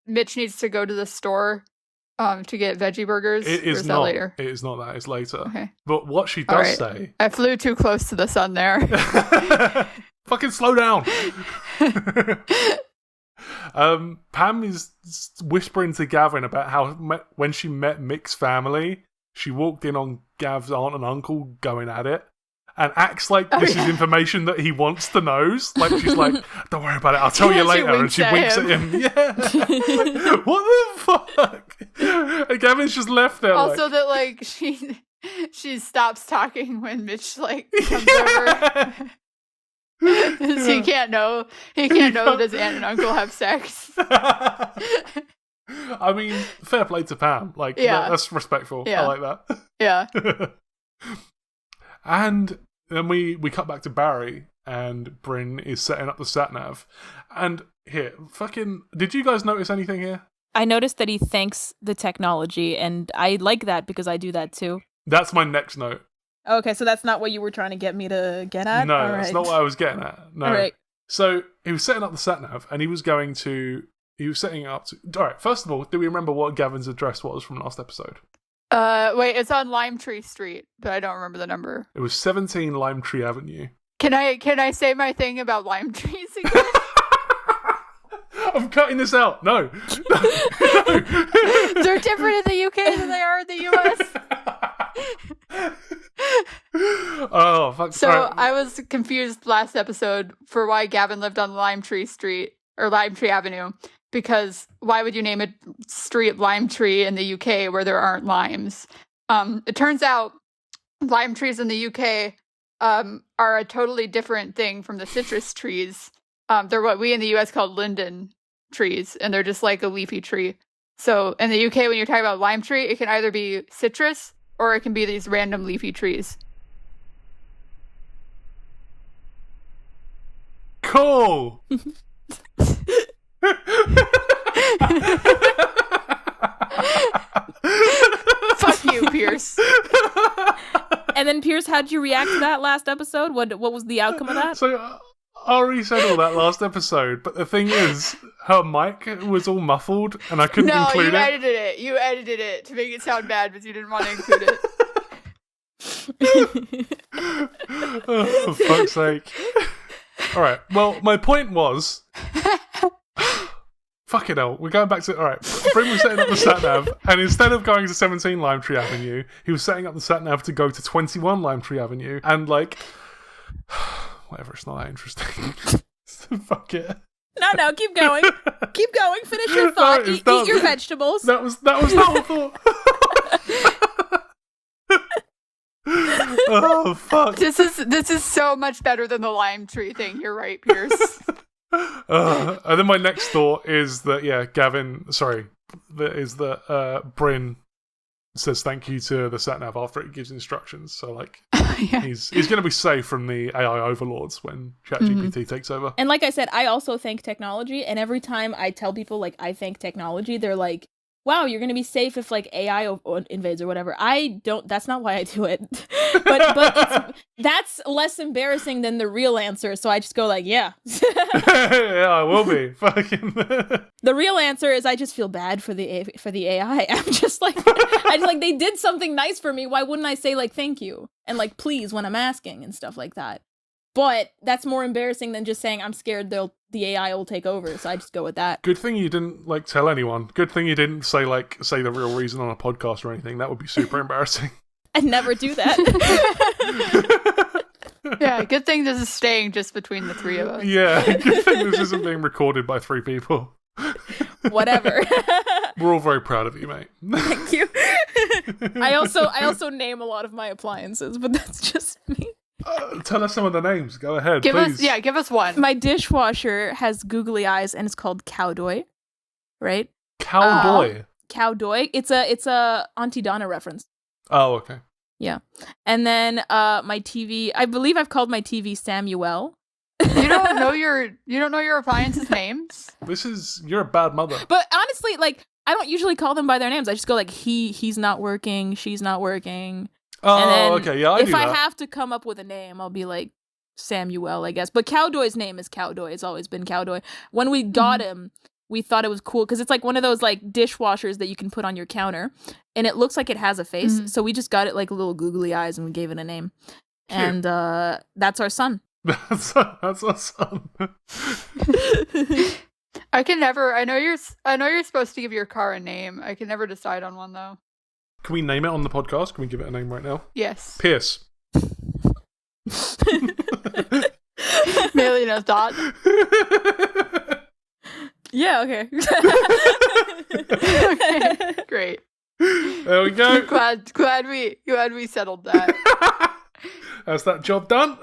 Mitch needs to go to the store to get veggie burgers? It is not. That later? It is not that. It's later. Okay. But what she does say... I flew too close to the sun there. Fucking slow down. Pam is whispering to Gavin about how when she met Mick's family, she walked in on Gav's aunt and uncle going at it. And acts like this is information that he wants to know. Like, she's like, don't worry about it, I'll tell you later. And she winks at him. Yeah. What the fuck? And Gavin's just left there. Also that, like, she stops talking when Mitch, like, comes over. He can't know that his aunt and uncle have sex. I mean, fair play to Pam. Like, that's respectful. Yeah. I like that. Yeah. And then we cut back to Barry, and Bryn is setting up the sat-nav. And here, did you guys notice anything here? I noticed that he thanks the technology, and I like that because I do that too. That's my next note. Okay, so that's not what you were trying to get me to get at? No, that's not what I was getting at. No. All right. So he was setting up the sat-nav, and he was setting it up to... All right, first of all, do we remember what Gavin's address was from last episode? Wait, it's on Lime Tree Street, but I don't remember the number. It was 17 Lime Tree Avenue. Can I say my thing about lime trees again? I'm cutting this out. No. They're different in the UK than they are in the US. Oh, fuck. So right. I was confused last episode for why Gavin lived on Lime Tree Street or Lime Tree Avenue. Because why would you name a street Lime Tree in the UK where there aren't limes? It turns out lime trees in the UK are a totally different thing from the citrus trees. They're what we in the US call linden. trees, and they're just like a leafy tree. So in the UK, when you're talking about lime tree, it can either be citrus or it can be these random leafy trees. Cool. Fuck you, Pierce. And then Pierce, how'd you react to that last episode? What was the outcome of that? So I already said all that last episode, but the thing is, her mic was all muffled, and I couldn't include it. No, you edited it. You edited it to make it sound bad, but you didn't want to include it. Oh, for fuck's sake. Alright, well, my point was... Fucking hell, we're going back to... Alright, Bryn was setting up the sat-nav, and instead of going to 17 Lime Tree Avenue, he was setting up the sat-nav to go to 21 Lime Tree Avenue, and like... Whatever, it's not that interesting. Fuck it. No, keep going. Keep going, finish your thought, eat your vegetables. That was the whole thought. Oh, fuck. This is so much better than the lime tree thing. You're right, Pierce. And then my next thought is that Bryn says thank you to the satnav after it gives instructions. So like, Yeah. he's going to be safe from the AI overlords when ChatGPT takes over. And like I said, I also thank technology, and every time I tell people like I thank technology, they're like, wow, you're gonna be safe if like AI invades or whatever. I don't. That's not why I do it. but that's less embarrassing than the real answer. So I just go like, yeah. Yeah, I will be. Fucking. The real answer is I just feel bad for the AI. I'm just like, they did something nice for me. Why wouldn't I say like thank you and like please when I'm asking and stuff like that? But that's more embarrassing than just saying I'm scared the AI will take over. So I just go with that. Good thing you didn't like tell anyone. Good thing you didn't say the real reason on a podcast or anything. That would be super embarrassing. I'd never do that. Yeah, good thing this is staying just between the three of us. Yeah, good thing this isn't being recorded by 3 people. Whatever. We're all very proud of you, mate. Thank you. I also name a lot of my appliances, but that's just me. Tell us some of the names. Go ahead, Give please. us one. My dishwasher has googly eyes and it's called Cowdoy, right? Cowdoy. Cowdoy. It's a Auntie Donna reference. Oh, okay. Yeah. And then my TV, I believe I've called my TV Samuel. You don't know your appliances' names? You're a bad mother. But honestly, like I don't usually call them by their names. I just go like he's not working, she's not working. Oh, and then okay. Yeah, I do if I that. have to come up with a name, I'll be like Samuel, I guess. But Cowdoy's name is Cowdoy. It's always been Cowdoy. When we got him, we thought it was cool because it's like one of those like dishwashers that you can put on your counter, and it looks like it has a face. So we just got it like little googly eyes, and we gave it a name. Cute. And that's our son. That's our son. I can never. I know you're supposed to give your car a name. I can never decide on one though. Can we name it on the podcast? Can we give it a name right now? Yes. Pierce. Maylina thought. Yeah. Okay. Okay. Great. There we go. Glad we settled that. That's that job done.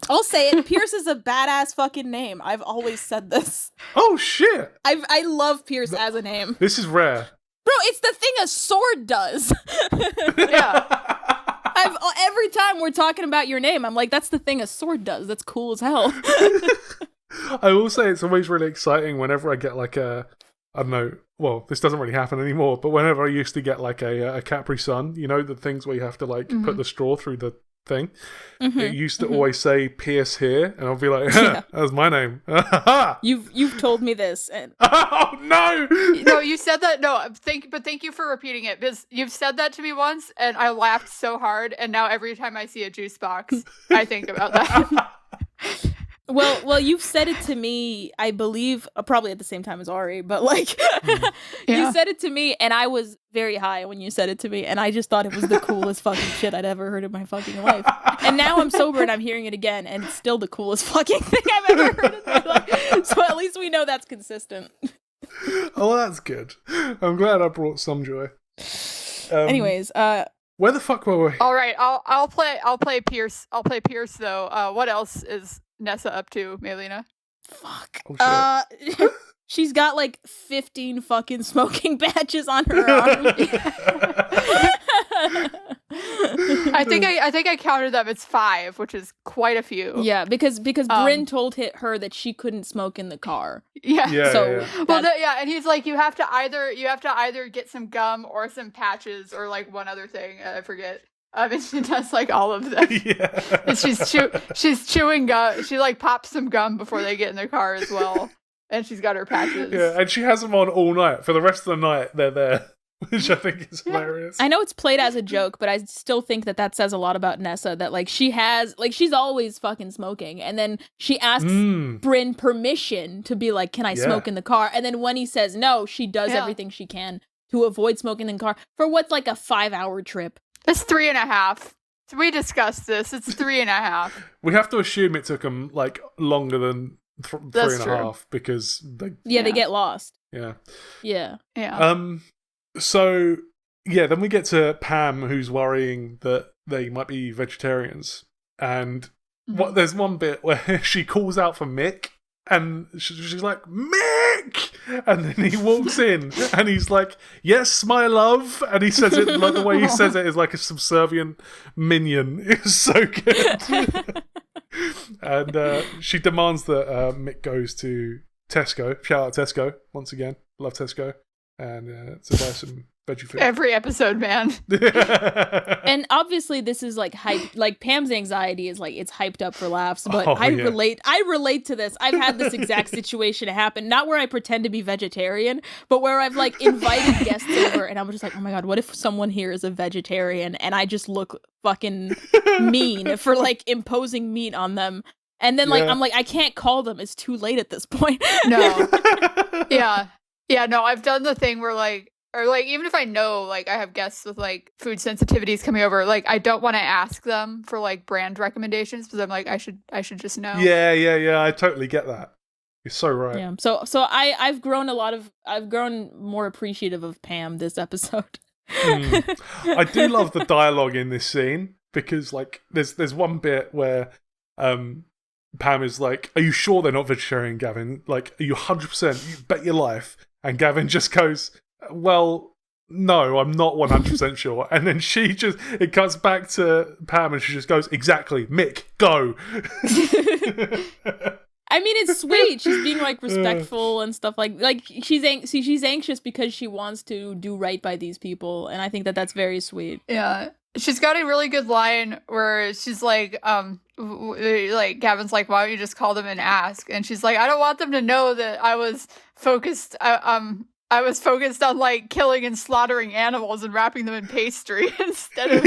I'll say it. Pierce is a badass fucking name. I've always said this. Oh shit! I love Pierce as a name. This is rare. Bro, it's the thing a sword does. Yeah. Every time we're talking about your name, I'm like, that's the thing a sword does. That's cool as hell. I will say it's always really exciting whenever I get like I don't know, well, this doesn't really happen anymore, but whenever I used to get like a Capri Sun, you know, the things where you have to like put the straw through the thing, it used to always say Pierce here, and I'll be like, that was my name. You've told me this. And oh no! No, you said that. No, thank you for repeating it because you've said that to me once, and I laughed so hard. And now every time I see a juice box, I think about that. Well, you've said it to me, I believe, probably at the same time as Ari, but like, you said it to me, and I was very high when you said it to me, and I just thought it was the coolest fucking shit I'd ever heard in my fucking life. And now I'm sober and I'm hearing it again, and it's still the coolest fucking thing I've ever heard in my life. So at least we know that's consistent. Oh, that's good. I'm glad I brought some joy. Anyways, where the fuck were we? All right, I'll play Pierce. I'll play Pierce though. What else is Nessa up to, Maylina? fuck. Oh, shit. she's got like 15 fucking smoking badges on her arm. I think I counted them. It's 5, which is quite a few. Yeah, because Bryn told her that she couldn't smoke in the car. Yeah. Well, yeah. and he's like, you have to either get some gum or some patches or like one other thing. I forget. And she does like all of them. Yeah. And she's chewing gum. She like pops some gum before they get in their car as well. And she's got her patches. Yeah, and she has them on all night. For the rest of the night, they're there. Which I think is hilarious. I know it's played as a joke, but I still think that says a lot about Nessa, that like she's always fucking smoking, and then she asks Bryn permission to be like, can I smoke in the car? And then when he says no, she does everything she can to avoid smoking in the car for what's like a 5-hour trip. It's 3.5. We discussed this. It's 3.5. We have to assume it took them like longer than 3.5 because they get lost. Yeah. So, then we get to Pam, who's worrying that they might be vegetarians. And there's one bit where she calls out for Mick, and she's like, Mick! And then he walks in, and he's like, yes, my love. And he says it, like the way he says it is like a subservient minion. It's so good. And she demands that Mick goes to Tesco. Shout out Tesco, once again. Love Tesco. And to buy some veggie food. Every episode, man. And obviously this is like hype, like Pam's anxiety is like it's hyped up for laughs, but I relate to this. I've had this exact situation happen, not where I pretend to be vegetarian, but where I've like invited guests over and I'm just like, oh my god, what if someone here is a vegetarian and I just look fucking mean for like imposing meat on them. And then like I'm like, I can't call them, it's too late at this point. No. Yeah, no, I've done the thing where like, or like, even if I know, like, I have guests with like food sensitivities coming over, like, I don't want to ask them for like brand recommendations because I'm like, I should just know. Yeah. I totally get that. You're so right. Yeah. So I've grown more appreciative of Pam this episode. I do love the dialogue in this scene because like, there's one bit where, Pam is like, are you sure they're not vegetarian, Gavin? Like, are you 100%? You bet your life. And Gavin just goes, well, no, I'm not 100% sure. And then it cuts back to Pam and she just goes, exactly, Mick, go. I mean, it's sweet. She's being like respectful and stuff like she's anxious because she wants to do right by these people. And I think that's very sweet. Yeah. She's got a really good line where she's like, like Gavin's like, why don't you just call them and ask? And she's like, I don't want them to know that I was focused. I was focused on like killing and slaughtering animals and wrapping them in pastry instead of.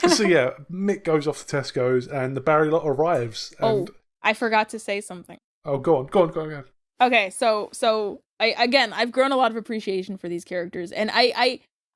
So Mick goes off to Tesco's and the Barry lot arrives. And... I forgot to say something. Oh, go on. Okay, so I've grown a lot of appreciation for these characters, and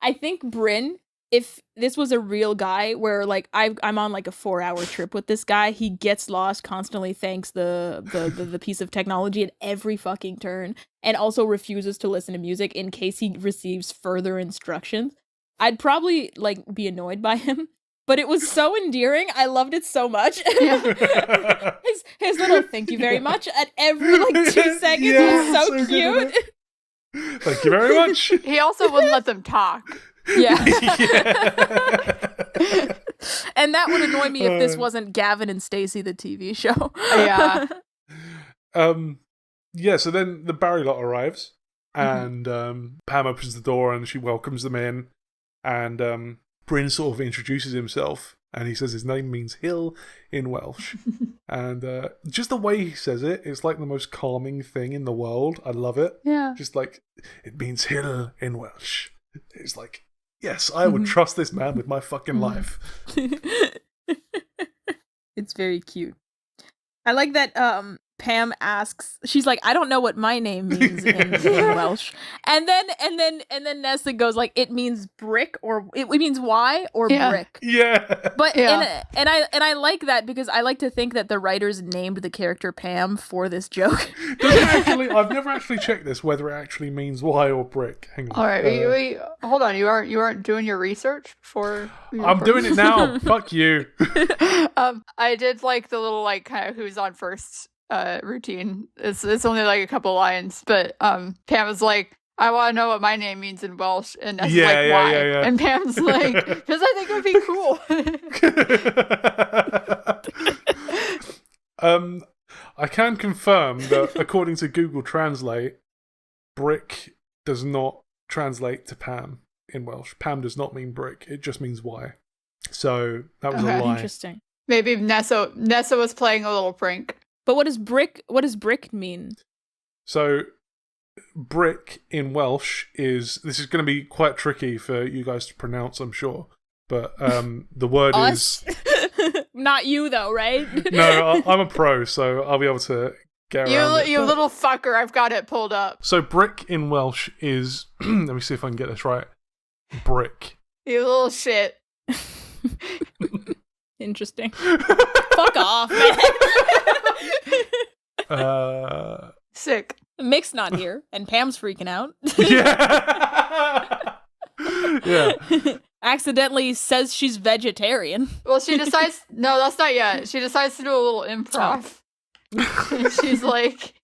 I think Bryn, if this was a real guy where like I'm on like a 4-hour trip with this guy, he gets lost, constantly thanks the piece of technology at every fucking turn, and also refuses to listen to music in case he receives further instructions, I'd probably like be annoyed by him. But it was so endearing. I loved it so much. Yeah. his little thank you very much at every like 2 seconds was so cute. Thank you very much. He also wouldn't let them talk. Yeah. And that would annoy me if this wasn't Gavin and Stacey, the TV show. Yeah. So then the Barry lot arrives and Pam opens the door and she welcomes them in, and Bryn sort of introduces himself and he says his name means hill in Welsh. And just the way he says it, it's like the most calming thing in the world. I love it. Yeah. Just like, it means hill in Welsh. It's like, yes, I would trust this man with my fucking life. It's very cute. I like that Pam asks, she's like, I don't know what my name means in Welsh. And then Nessa goes like, it means brick, or it means why or brick. Yeah. But and I like that because I like to think that the writers named the character Pam for this joke. I've never actually checked this, whether it actually means why or brick. Hang on. All right, wait, hold on. You aren't doing your research before. I'm doing it now. Fuck you. I did like the little like kind of who's on first routine. It's only like a couple lines, but Pam is like, I want to know what my name means in Welsh, and Nessa's like, why? Yeah. And Pam's like, because I think it would be cool. I can confirm that according to Google Translate, brick does not translate to Pam in Welsh. Pam does not mean brick; it just means why. So that was a lie. Interesting. Maybe Nessa was playing a little prank. But what does brick mean? So brick in Welsh is, this is going to be quite tricky for you guys to pronounce, I'm sure. But the word Us? is... Not you though, right? No, I'm a pro, so I'll be able to get around it. You little fucker, I've got it pulled up. So brick in Welsh is... let me see if I can get this right. Brick. You little shit. Interesting. Fuck off, man. Sick. Mick's not here, and Pam's freaking out. Yeah. Yeah. Accidentally says she's vegetarian. Well, she decides... No, that's not yet. She decides to do a little improv. She's like...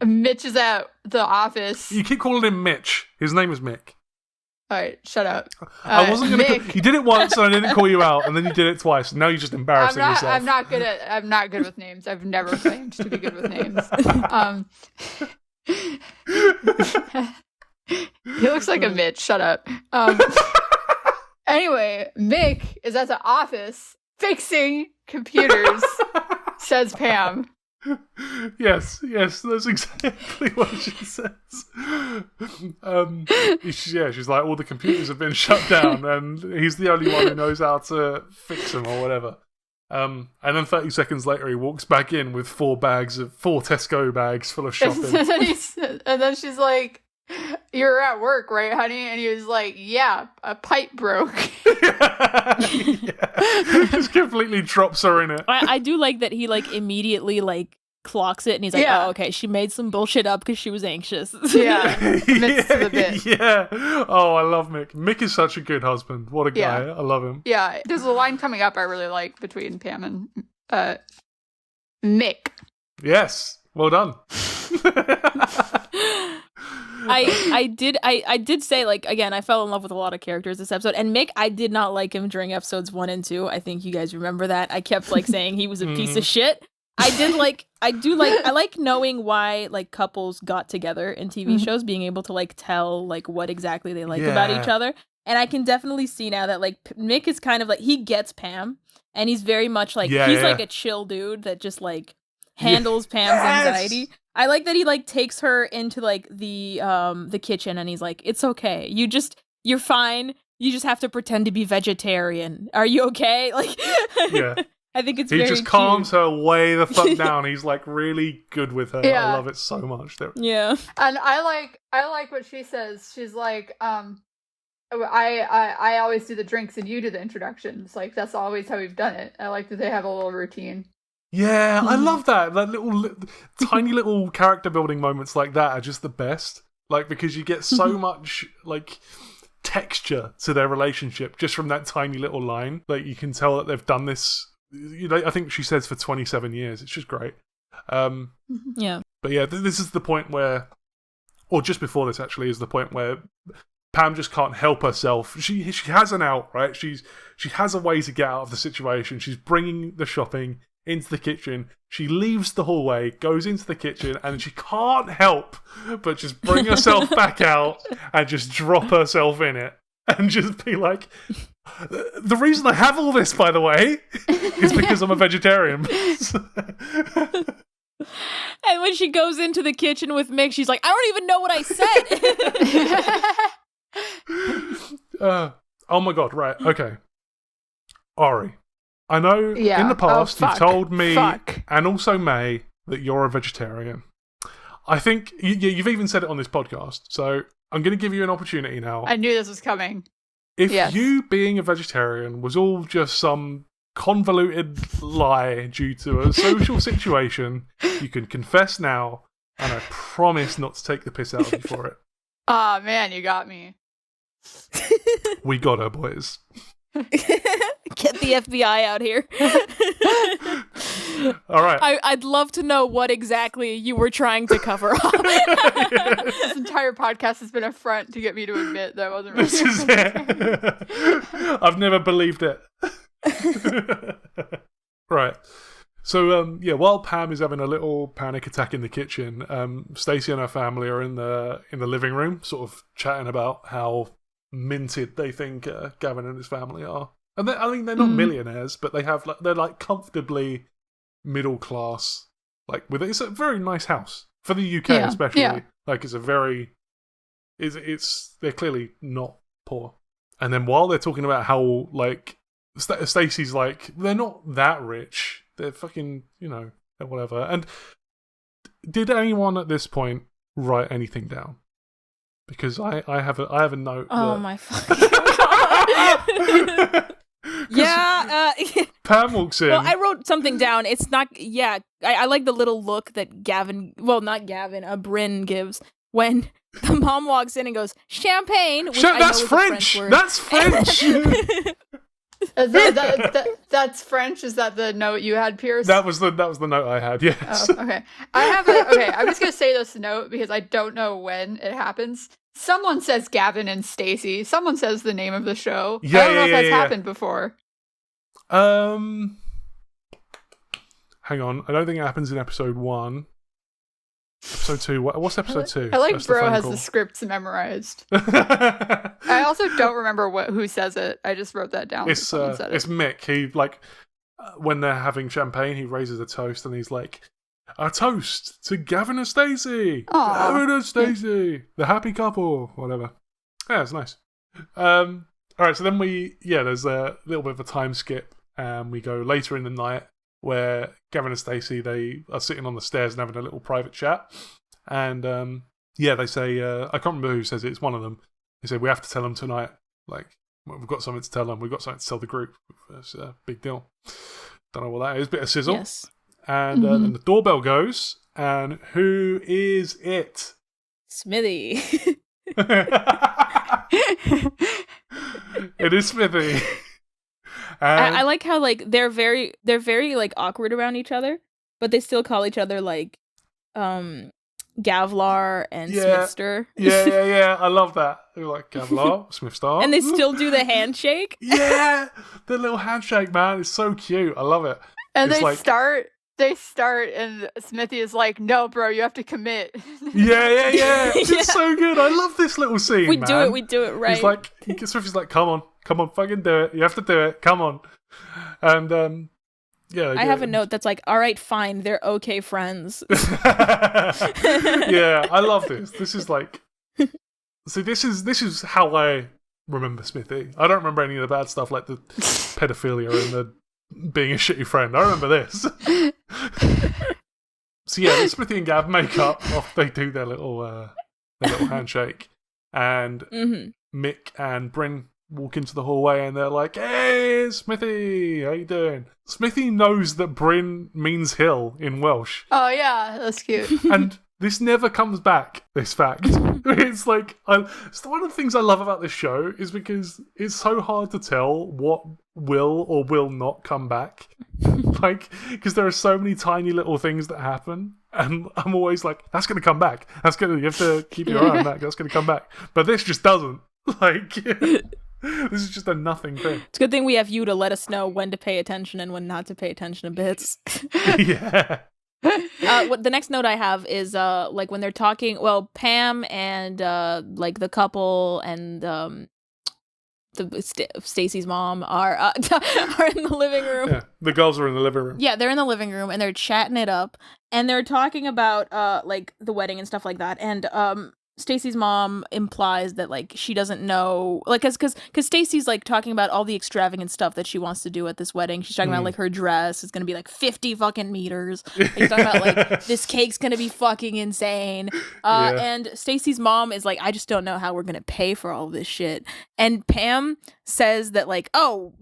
Mitch is at the office. You keep calling him Mitch. His name is Mick. Alright, shut up. I wasn't going to... Mick. You did it once and I didn't call you out, and then you did it twice. Now you're just embarrassing yourself. I'm not good with names. I've never claimed to be good with names. He looks like a Mitch. Shut up. Anyway, Mick is at the office fixing computers, says Pam. Yes, that's exactly what she says. She's like, all the computers have been shut down, and he's the only one who knows how to fix them or whatever. And then 30 seconds later, he walks back in with 4 Tesco bags full of shopping. And then she's like, "You're at work, right, honey?" And he was like, "Yeah, a pipe broke." Just completely drops her in it. I do like that he like immediately like clocks it, and he's like, "Oh, okay, she made some bullshit up because she was anxious." Yeah, commits to the bit. Yeah. Oh, I love Mick. Mick is such a good husband. What a guy. I love him. Yeah, there's a line coming up I really like between Pam and Mick. Yes. Well done. I did say, like, again, I fell in love with a lot of characters this episode, and Mick, I did not like him during episodes 1 and 2. I think you guys remember that. I kept like saying he was a piece of shit. I like knowing why like couples got together in TV shows, being able to like tell like what exactly they like about each other. And I can definitely see now that like Mick is kind of like, he gets Pam, and he's very much like like a chill dude that just like handles Pam's anxiety. I like that he like takes her into like the kitchen, and he's like, "It's okay. You're fine. You just have to pretend to be vegetarian. Are you okay?" Like, yeah. I think it's he very just calms cute. her way the fuck down. He's like really good with her. Yeah. I love it so much. Yeah. And I like what she says. She's like, I always do the drinks and you do the introductions. Like, that's always how we've done it. I like that they have a little routine. Yeah, I love that. That tiny little character building moments like that are just the best. Like, because you get so much like texture to their relationship just from that tiny little line. Like, you can tell that they've done this. You know, I think she says for 27 years. It's just great. Yeah. But yeah, this is the point where, or just before this actually, is the point where Pam just can't help herself. She has an out, right? She has a way to get out of the situation. She's bringing the shopping into the kitchen. She leaves the hallway, goes into the kitchen, and she can't help but just bring herself back out and just drop herself in it. And just be like, the reason I have all this, by the way, is because I'm a vegetarian. And when she goes into the kitchen with Mick, she's like, "I don't even know what I said." Oh my god, right, okay. Ari, I know in the past you've told me and also May that you're a vegetarian. I think you've even said it on this podcast, so I'm going to give you an opportunity now. I knew this was coming. If you being a vegetarian was all just some convoluted lie due to a social situation, you can confess now, and I promise not to take the piss out of you for it. Aw, man, you got me. We got her, boys. Get the FBI out here. All right. I'd love to know what exactly you were trying to cover up. This entire podcast has been a front to get me to admit that I wasn't really. This is it. I've never believed it. Right. So, while Pam is having a little panic attack in the kitchen, Stacey and her family are in the living room, sort of chatting about how minted they think Gavin and his family are. And I mean, they're not millionaires, but they're like comfortably middle class. Like it's a very nice house for the UK, especially. Yeah. Like it's a very, they're clearly not poor. And then while they're talking about how like Stacey's like they're not that rich. They're fucking, whatever. And did anyone at this point write anything down? Because I have a note. Oh my fucking god! Yeah. Pam walks in. Well, I wrote something down. It's not. Yeah, I like the little look that Gavin. Well, not Gavin. Bryn gives when the mom walks in and goes champagne. Which That's French. That's French. That's French. Is that the note you had, Pierce? That was the note I had. Yes. Oh, okay. I'm just gonna say this note because I don't know when it happens. Someone says Gavin and Stacey. Someone says the name of the show. I don't know if that's happened before. Hang on. I don't think it happens in episode 1. Episode 2. What's episode 2? I like Bro has the scripts memorized. I also don't remember who says it. I just wrote that down. It's Mick. He when they're having champagne, he raises a toast and he's like, "A toast to Gavin and Stacey. Gavin and Stacey, the happy couple." Whatever. Yeah, it's nice. All right. So then there's a little bit of a time skip, and we go later in the night, where Gavin and Stacey, they are sitting on the stairs and having a little private chat. And, they say, I can't remember who says it, it's one of them. They say, we have to tell them tonight. Like, we've got something to tell them. We've got something to tell the group. It's a big deal. Don't know what that is. Bit of sizzle. Yes. And then the doorbell goes. And who is it? Smithy. It is Smithy. I like how like they're very like awkward around each other, but they still call each other like Gavlar and Smithster. Yeah. I love that. They're like Gavlar, Smithstar. And they still do the handshake. Yeah, the little handshake, man. It's so cute. I love it. And they start and Smithy is like, "No, bro, you have to commit." Yeah. It's so good. I love this little scene, we do it right. He's like, Smithy's like, come on, fucking do it. You have to do it. Come on. And I have a note that's like, all right, fine, they're okay friends. Yeah, I love this. This is like, see, this is how I remember Smithy. I don't remember any of the bad stuff like the pedophilia and the being a shitty friend. I remember this. So yeah, Smithy and Gav make up. They do their little handshake, and Mick and Bryn walk into the hallway, and they're like, "Hey, Smithy, how you doing?" Smithy knows that Bryn means hill in Welsh. Oh yeah, that's cute. And this never comes back, this fact. It's like, it's one of the things I love about this show is because it's so hard to tell what will or will not come back. Like, because there are so many tiny little things that happen, and I'm always like, that's going to come back. You have to keep your eye on that, that's going to come back. But this just doesn't. Like, this is just a nothing thing. It's a good thing we have you to let us know when to pay attention and when not to pay attention to bits. Yeah. What the next note I have is like when they're talking, well, Pam and like the couple and Stacey's mom are in the living room. Yeah, the girls are in the living room. Yeah, they're in the living room and they're chatting it up and they're talking about like the wedding and stuff like that. And Stacey's mom implies that like she doesn't know, like, because Stacey's like talking about all the extravagant stuff that she wants to do at this wedding. She's talking about like her dress is gonna be like 50 fucking meters. She's talking about like this cake's gonna be fucking insane. And Stacey's mom is like, I just don't know how we're gonna pay for all this shit. And Pam says that like, oh,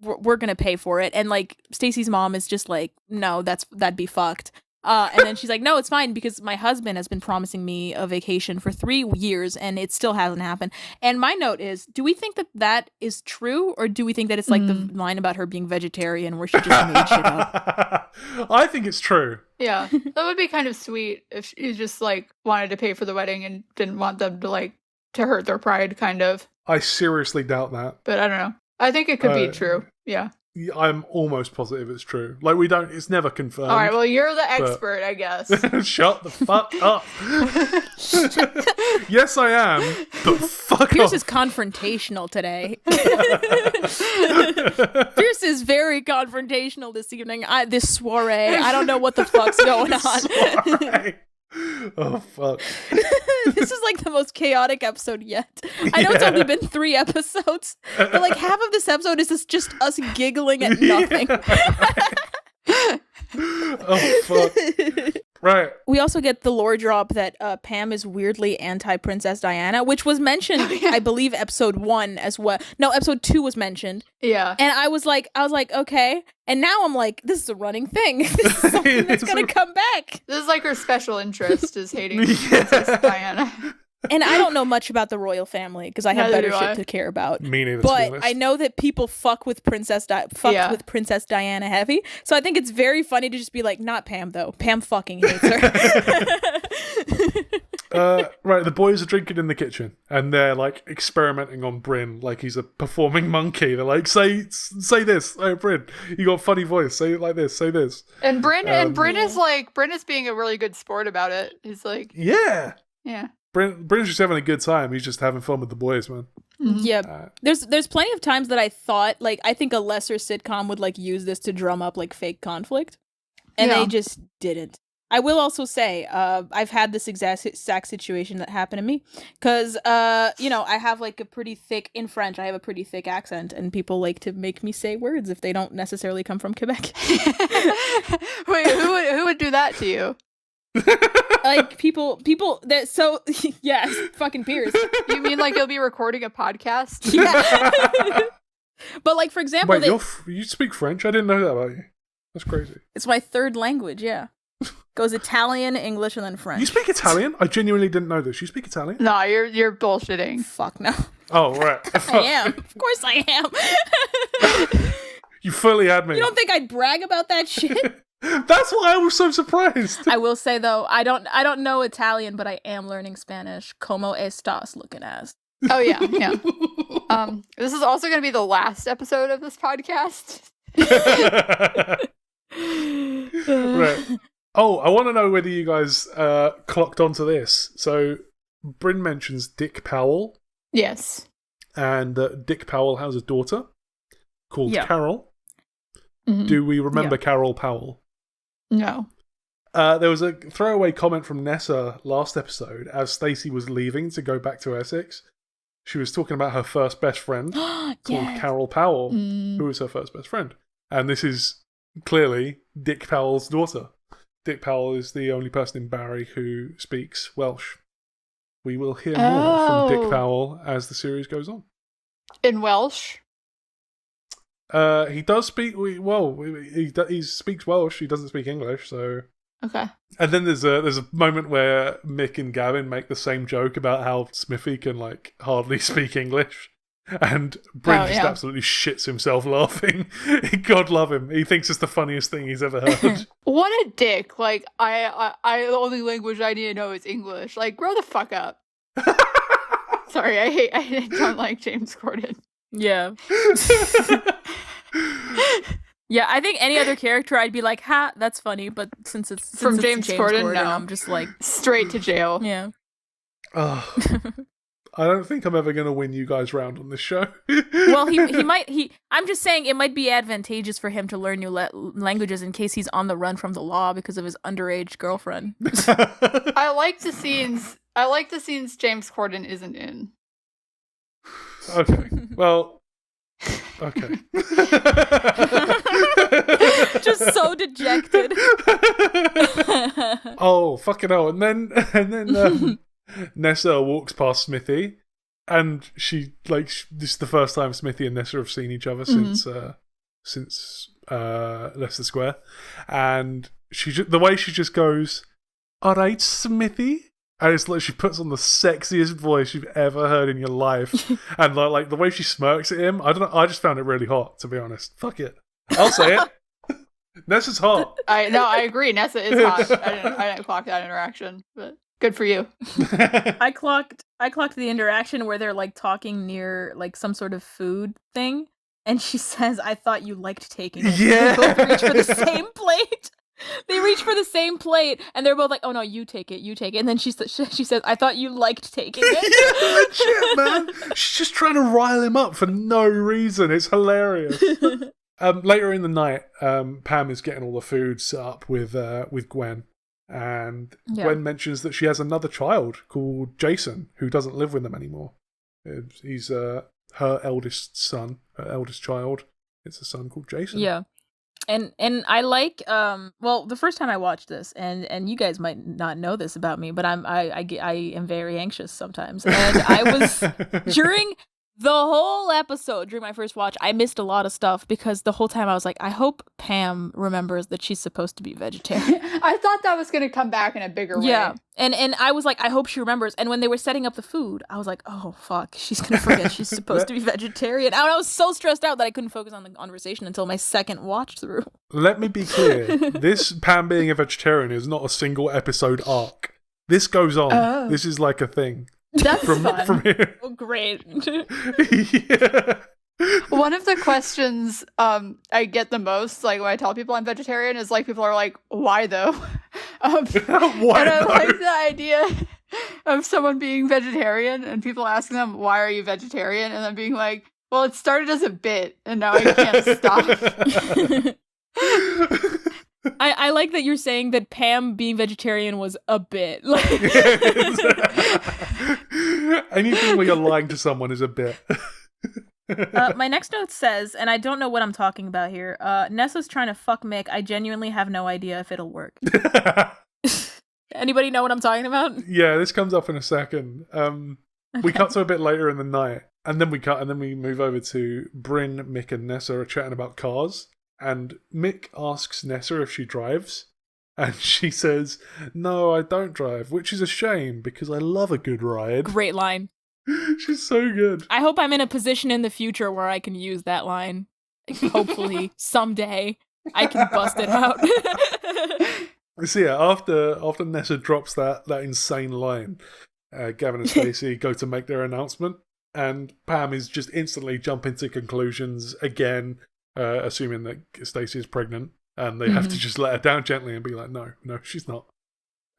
we're gonna pay for it. And like Stacey's mom is just like, no, that'd be fucked. And then she's like, no, it's fine because my husband has been promising me a vacation for 3 years and it still hasn't happened. And my note is, do we think that that is true, or do we think that it's like the line about her being vegetarian where she just made shit up? I think it's true. Yeah, that would be kind of sweet if she just like wanted to pay for the wedding and didn't want them to like to hurt their pride, kind of. I seriously doubt that. But I don't know. I think it could be true. Yeah. I'm almost positive it's true. Like, it's never confirmed. All right, well, you're the expert, I guess. Shut the fuck up. Yes, I am, but fuck Pierce off. is confrontational today. Pierce is very confrontational this evening. This soiree. I don't know what the fuck's going on. Oh, fuck. This is like the most chaotic episode yet. I know it's only been 3 episodes, but like half of this episode is just us giggling at nothing. Oh, fuck. Right. We also get the lore drop that Pam is weirdly anti-Princess Diana, which was mentioned, I believe, episode 1 as well. No, episode 2 was mentioned. Yeah. And I was like, okay. And now I'm like, this is a running thing. This is something that's going to come back. This is like her special interest is hating Princess Diana. And I don't know much about the royal family because I have better shit to care about. Me neither. But I know that people fuck with Princess Diana heavy. So I think it's very funny to just be like, not Pam though. Pam fucking hates her. Right, the boys are drinking in the kitchen and they're like experimenting on Bryn like he's a performing monkey. They're like, say this. Hey, Bryn, you got a funny voice. Say it like this. Say this. And Bryn is being a really good sport about it. He's like, yeah. Bryn's just having a good time. He's just having fun with the boys, man. Yeah. There's plenty of times that I thought, like, I think a lesser sitcom would, like, use this to drum up, like, fake conflict. And they just didn't. I will also say, I've had this exact situation that happened to me. Because, I have, like, in French, I have a pretty thick accent. And people like to make me say words if they don't necessarily come from Quebec. Wait, who would do that to you? Like people that yes, fucking Pierce. You mean like you'll be recording a podcast? Yeah. But like, for example, wait, you speak French? I didn't know that about you. That's crazy. It's my 3rd language. Yeah, goes Italian, English, and then French. You speak Italian? I genuinely didn't know this. You speak Italian? No, you're bullshitting. Fuck no. Oh right, I am. Of course I am. You fully had me. You don't think I'd brag about that shit? That's why I was so surprised. I will say though, I don't know Italian, but I am learning Spanish. Como estás, looking ass. Oh yeah. This is also going to be the last episode of this podcast. Right. Oh, I want to know whether you guys clocked onto this. So, Bryn mentions Dick Powell. Yes. And Dick Powell has a daughter called Carol. Mm-hmm. Do we remember Carol Powell? No. There was a throwaway comment from Nessa last episode as Stacey was leaving to go back to Essex. She was talking about her first best friend called Carol Powell, who was her first best friend. And this is clearly Dick Powell's daughter. Dick Powell is the only person in Barry who speaks Welsh. We will hear more from Dick Powell as the series goes on. In Welsh? He does speak he speaks Welsh. He doesn't speak English, so okay. And then there's a moment where Mick and Gavin make the same joke about how Smithy can like hardly speak English, and Bryn just absolutely shits himself laughing. God love him. He thinks it's the funniest thing he's ever heard. What a dick! Like I the only language I need to know is English. Like grow the fuck up. Sorry, I don't like James Corden. Yeah. Yeah, I think any other character I'd be like, ha, that's funny, but since it's James Corden, no. I'm just like straight to jail. Yeah. Oh, I don't think I'm ever gonna win you guys round on this show. Well, I'm just saying it might be advantageous for him to learn new languages in case he's on the run from the law because of his underage girlfriend. I like the scenes James Corden isn't in. Okay. Well, okay. Just so dejected. Oh, fucking hell. And then Nessa walks past Smithy, and she, like, this is the first time Smithy and Nessa have seen each other since Leicester Square. And the way she just goes, "All right, Smithy," and it's like she puts on the sexiest voice you've ever heard in your life, and like the way she smirks at him, I don't know. I just found it really hot, to be honest. Fuck it, I'll say it. Nessa's hot. I agree. Nessa is hot. I didn't clock that interaction, but good for you. I clocked the interaction where they're like talking near like some sort of food thing, and she says, "I thought you liked taking it." Yeah. They both reach for the same plate. They reach for the same plate, and they're both like, "Oh no, you take it, you take it." And then she says, "I thought you liked taking it." Yeah, legit, man. She's just trying to rile him up for no reason. It's hilarious. Later in the night, Pam is getting all the food set up with Gwen, and Gwen mentions that she has another child called Jason who doesn't live with them anymore. He's her eldest son, her eldest child. It's a son called Jason. Yeah. And I like well, the first time I watched this, and you guys might not know this about me, but I am very anxious sometimes, and I was during the whole episode, during my first watch, I missed a lot of stuff because the whole time I was like, I hope Pam remembers that she's supposed to be vegetarian. I thought that was going to come back in a bigger way. Yeah, and I was like, I hope she remembers. And when they were setting up the food, I was like, oh fuck, she's gonna forget she's supposed to be vegetarian. And I was so stressed out that I couldn't focus on the conversation until my second watch through. Let me be clear: this Pam being a vegetarian is not a single episode arc. This goes on. Oh. This is like a thing. That's fun. From here. Oh, great. Yeah. One of the questions I get the most, like when I tell people I'm vegetarian, is like people are like, "Why though?" Why and I though? like the idea of someone being vegetarian and people asking them, "Why are you vegetarian?" and then being like, "Well, it started as a bit, and now I can't stop." I like that you're saying that Pam being vegetarian was a bit. Like anything where you're lying to someone is a bit. My next note says, and I don't know what I'm talking about here, Nessa's trying to fuck Mick. I genuinely have no idea if it'll work. Anybody know what I'm talking about? Yeah, this comes up in a second. We cut to a bit later in the night, and then we move over to Bryn, Mick, and Nessa are chatting about cars. And Mick asks Nessa if she drives, and she says, "No, I don't drive," which is a shame because I love a good ride. Great line. She's so good. I hope I'm in a position in the future where I can use that line. Hopefully, someday, I can bust it out. So yeah, after Nessa drops that insane line, Gavin and Stacey go to make their announcement, and Pam is just instantly jumping to conclusions again, assuming that Stacey is pregnant, and they have to just let her down gently and be like, no, she's not.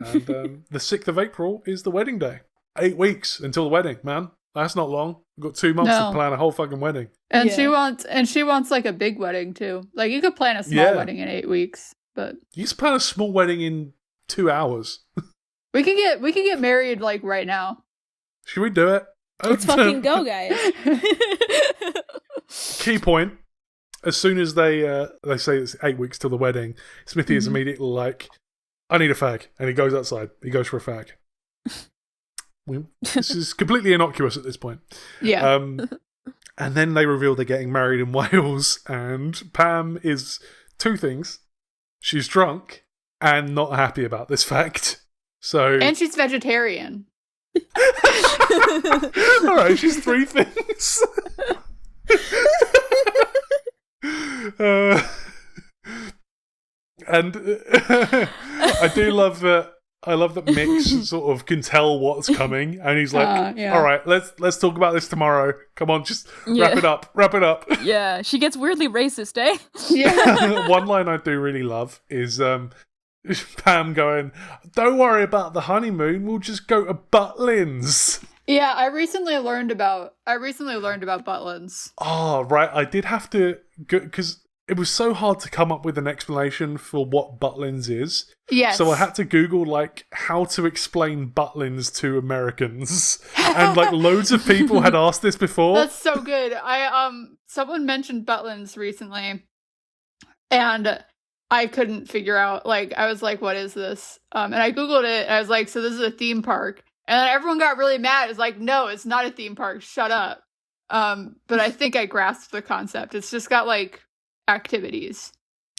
And the 6th of April is the wedding day. 8 weeks until the wedding, man. That's not long. We've got 2 months to plan a whole fucking wedding. And she wants like a big wedding too. Like you could plan a small wedding in 8 weeks, but you can plan a small wedding in 2 hours. we could get married like right now. Should we do it? Let's fucking go, guys. Key point. As soon as they say it's 8 weeks till the wedding, Smithy is immediately like, "I need a fag," and he goes outside. He goes for a fag. This is completely innocuous at this point. Yeah. And then they reveal they're getting married in Wales, and Pam is 2 things: she's drunk and not happy about this fact. So and she's vegetarian. All right, she's 3 things. And I do love that. I love that Mick sort of can tell what's coming, and he's like, "All right, let's talk about this tomorrow. Come on, just wrap it up." Yeah, she gets weirdly racist, eh? Yeah. One line I do really love is Pam going, "Don't worry about the honeymoon. We'll just go to Butlins." Yeah, I recently learned about Butlins. Oh, right. I did have to go because it was so hard to come up with an explanation for what Butlins is. Yes. So I had to Google like how to explain Butlins to Americans, and like loads of people had asked this before. That's so good. Someone mentioned Butlins recently, and I couldn't figure out. Like, I was like, "What is this?" And I Googled it. And I was like, "So this is a theme park." And then everyone got really mad. It's like, "No, it's not a theme park. Shut up." But I think I grasped the concept. It's just got like activities.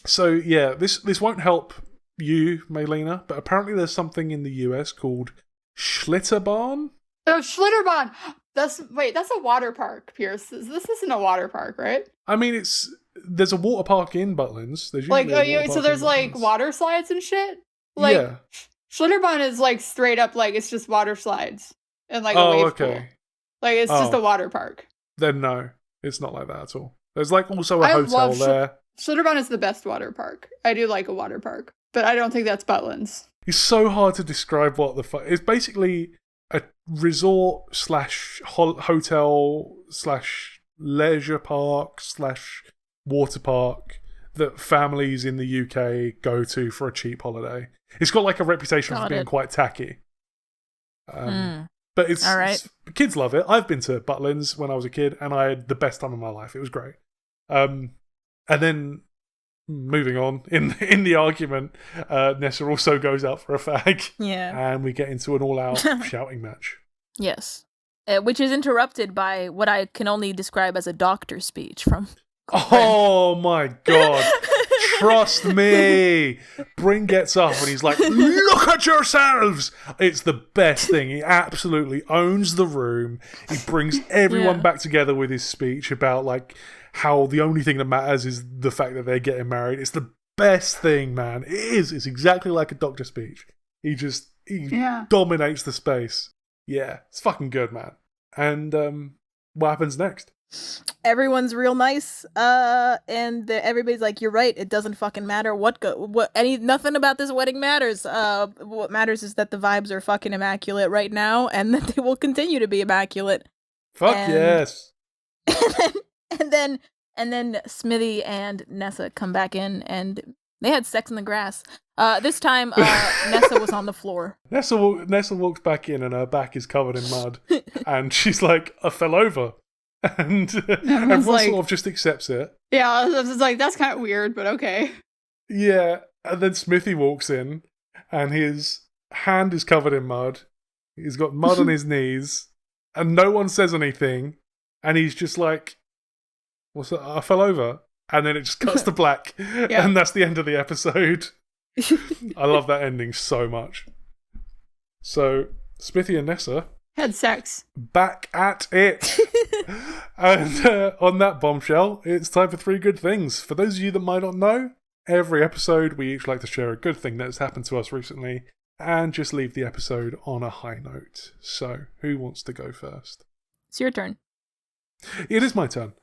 So yeah, this won't help you, Maylina, but apparently there's something in the US called Schlitterbahn. Oh, Schlitterbahn. That's a water park, Pierce. This isn't a water park, right? I mean, there's a water park in Butlins. There's Like, usually a water so park there's in like Butlins. water slides and shit. Like, yeah. Schlitterbahn is like straight up, like it's just water slides and like a wave pool. Like it's just a water park. Then no, it's not like that at all. There's like also a hotel there. Schlitterbahn is the best water park. I do like a water park, but I don't think that's Butlins. It's so hard to describe what the fuck. It's basically a resort / hotel / leisure park / water park that families in the UK go to for a cheap holiday. It's got like a reputation for being quite tacky. But it's, all right. it's kids love it. I've been to Butlins when I was a kid and I had the best time of my life. It was great. And then moving on in the argument, Nessa also goes out for a fag. Yeah. And we get into an all-out shouting match. Yes. Which is interrupted by what I can only describe as a doctor speech from Oh my god. Trust me. Bryn gets up and he's like, look at yourselves. It's the best thing. He absolutely owns the room. He brings everyone back together with his speech about like how the only thing that matters is the fact that they're getting married. It's the best thing, man. It is. It's exactly like a doctor speech. He dominates the space. Yeah, it's fucking good, man. And what happens next? Everyone's real nice, and everybody's like, "You're right. It doesn't fucking matter nothing about this wedding matters. What matters is that the vibes are fucking immaculate right now, and that they will continue to be immaculate." Yes. And then Smithy and Nessa come back in, and they had sex in the grass. This time, Nessa was on the floor. Nessa walks back in, and her back is covered in mud, and she's like, "I fell over." And everyone sort of just accepts it. Yeah, I was like, that's kind of weird, but okay. Yeah, and then Smithy walks in, and his hand is covered in mud. He's got mud on his knees, and no one says anything, and he's just like, "What's that? I fell over." And then it just cuts to black, and that's the end of the episode. I love that ending so much. So, Smithy and Nessa had sex. Back at it. And on that bombshell, it's time for 3 good things. For those of you that might not know, every episode we each like to share a good thing that has happened to us recently and just leave the episode on a high note. So, who wants to go first? It's your turn. It is my turn.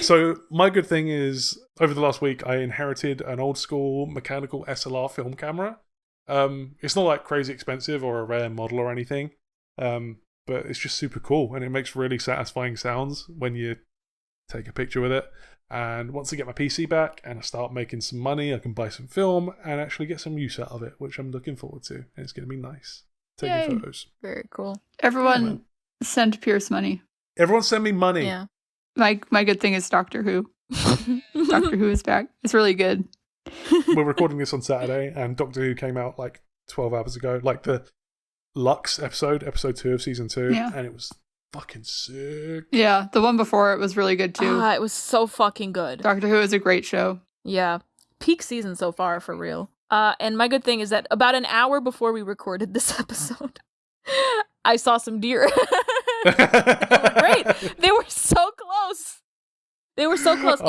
So, my good thing is, over the last week, I inherited an old school mechanical SLR film camera. It's not like crazy expensive or a rare model or anything, but it's just super cool and it makes really satisfying sounds when you take a picture with it. And once I get my PC back and I start making some money, I can buy some film and actually get some use out of it, which I'm looking forward to. And it's going to be nice taking photos. Very cool. Everyone send Pierce money. Everyone send me money. Yeah. My good thing is Doctor Who. Doctor Who is back. It's really good. We're recording this on Saturday, and Doctor Who came out like 12 hours ago, like the Lux episode 2 of season 2, and it was fucking sick. Yeah, the one before it was really good too. It was so fucking good. Doctor Who is a great show. Yeah, peak season so far for real. And my good thing is that about an hour before we recorded this episode, I saw some deer. They were great. They were so close. They were so close.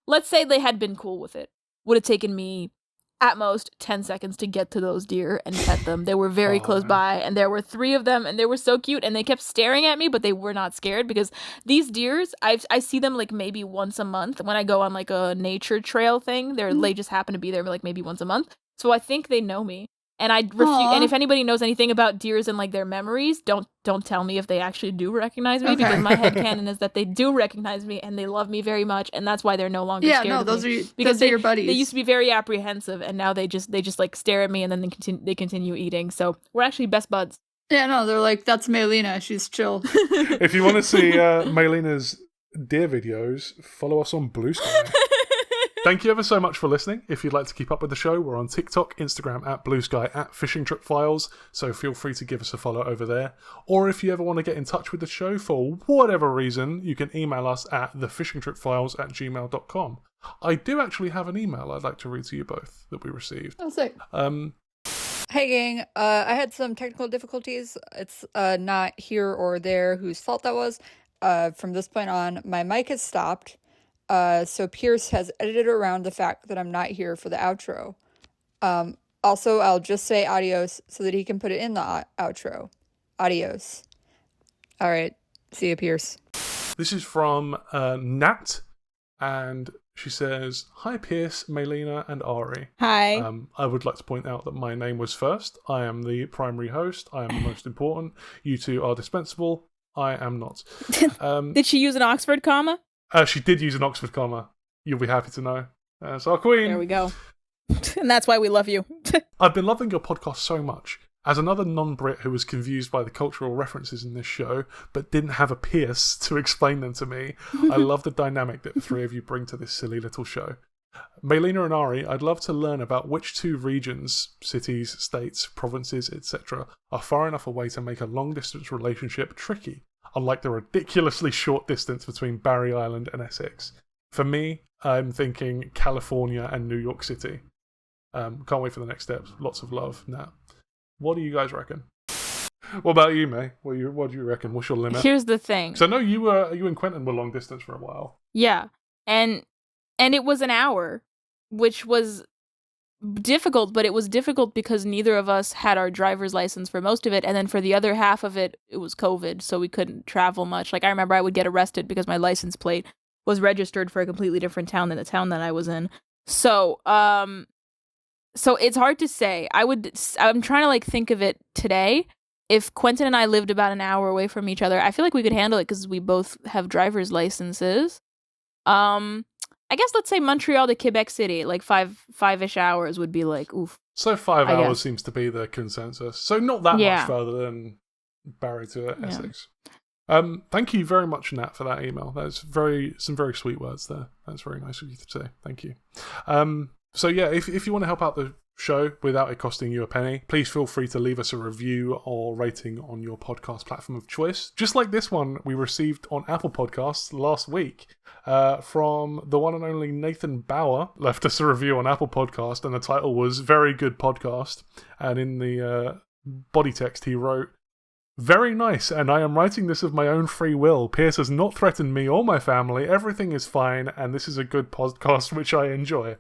Let's say they had been cool with it. Would have taken me at most 10 seconds to get to those deer and pet them. They were very close by, and there were 3 of them, and they were so cute, and they kept staring at me, but they were not scared because these deers, I see them like maybe once a month when I go on like a nature trail thing. They just happen to be there like maybe once a month. So I think they know me. And I refuse. And if anybody knows anything about deers and like their memories, don't tell me if they actually do recognize me, because my headcanon is that they do recognize me and they love me very much, and that's why they're no longer scared. Yeah, no, those are your buddies. They used to be very apprehensive, and now they just like stare at me and then they continue eating. So we're actually best buds. Yeah, no, they're like, that's Maylina. She's chill. If you want to see Maylina's deer videos, follow us on Blue Sky. Thank you ever so much for listening. If you'd like to keep up with the show, we're on TikTok, Instagram, at Blue Sky, at FishingTripFiles, so feel free to give us a follow over there. Or if you ever want to get in touch with the show for whatever reason, you can email us at thefishingtripfiles@gmail.com. I do actually have an email I'd like to read to you both that we received. I'll say. Hey gang, I had some technical difficulties. It's not here or there whose fault that was. From this point on, my mic has stopped. So Pierce has edited around the fact that I'm not here for the outro. Also, I'll just say adios so that he can put it in the outro. Adios. All right. See you, Pierce. This is from Nat, and she says, "Hi Pierce, Maylina, and Ari. Hi. I would like to point out that my name was first. I am the primary host. I am the most important. You two are dispensable. I am not." Did she use an Oxford comma? She did use an Oxford comma. You'll be happy to know. That's our queen. There we go. And that's why we love you. I've been loving your podcast so much. As another non-Brit who was confused by the cultural references in this show, but didn't have a Pierce to explain them to me, I love the dynamic that the three of you bring to this silly little show. Maylina and Ari, I'd love to learn about which two regions, cities, states, provinces, etc. are far enough away to make a long-distance relationship tricky, unlike the ridiculously short distance between Barry Island and Essex. For me, I'm thinking California and New York City. Can't wait for the next steps. Lots of love. Nat. What do you guys reckon? What about you, May? What do you reckon? What's your limit? Here's the thing. So I know you and Quentin were long distance for a while. Yeah. And it was an hour, which was difficult, but it was difficult because neither of us had our driver's license for most of it, and then for the other half of it, it was COVID, so we couldn't travel much. Like, I remember I would get arrested because my license plate was registered for a completely different town than the town that I was in. So it's hard to say. I'm trying to like think of it today. If Quentin and I lived about an hour away from each other, I feel like we could handle it because we both have driver's licenses. I guess let's say Montreal to Quebec City, like five-ish hours would be like, oof. So 5 hours seems to be the consensus. So not that much further than Barry to Essex. Thank you very much, Nat, for that email. That's some very sweet words there. That's very nice of you to say. Thank you. So yeah, if you want to help out the show without it costing you a penny, please feel free to leave us a review or rating on your podcast platform of choice. Just like this one we received on Apple Podcasts last week from the one and only Nathan Bauer. Left us a review on Apple Podcast, and the title was "Very Good Podcast." And in the body text he wrote, "Very nice, and I am writing this of my own free will. Pierce has not threatened me or my family. Everything is fine, and this is a good podcast which I enjoy."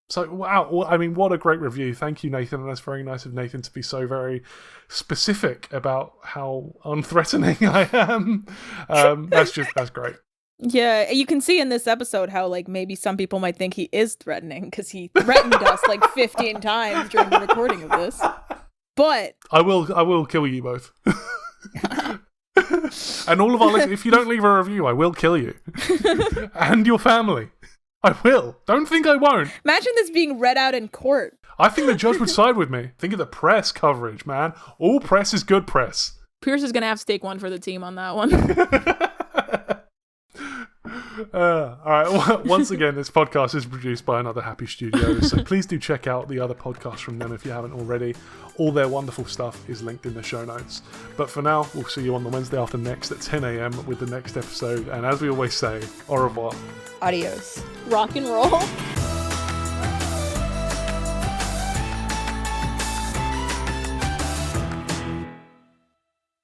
So, wow, I mean, what a great review. Thank you, Nathan, and that's very nice of Nathan to be so very specific about how unthreatening I am. That's great. Yeah, you can see in this episode how, like, maybe some people might think he is threatening, because he threatened us, like, 15 times during the recording of this. But I will kill you both. And all of our listeners, if you don't leave a review, I will kill you. And your family. I will. Don't think I won't. Imagine this being read out in court. I think the judge would side with me. Think of the press coverage, man. All press is good press. Pierce is going to have stake one for the team on that one. All right. Once again, this podcast is produced by Another Happy Studios, so please do check out the other podcasts from them if you haven't already. All their wonderful stuff is linked in the show notes. But for now, we'll see you on the Wednesday after next at 10 a.m. with the next episode. And as we always say, au revoir. Adios. Rock and roll.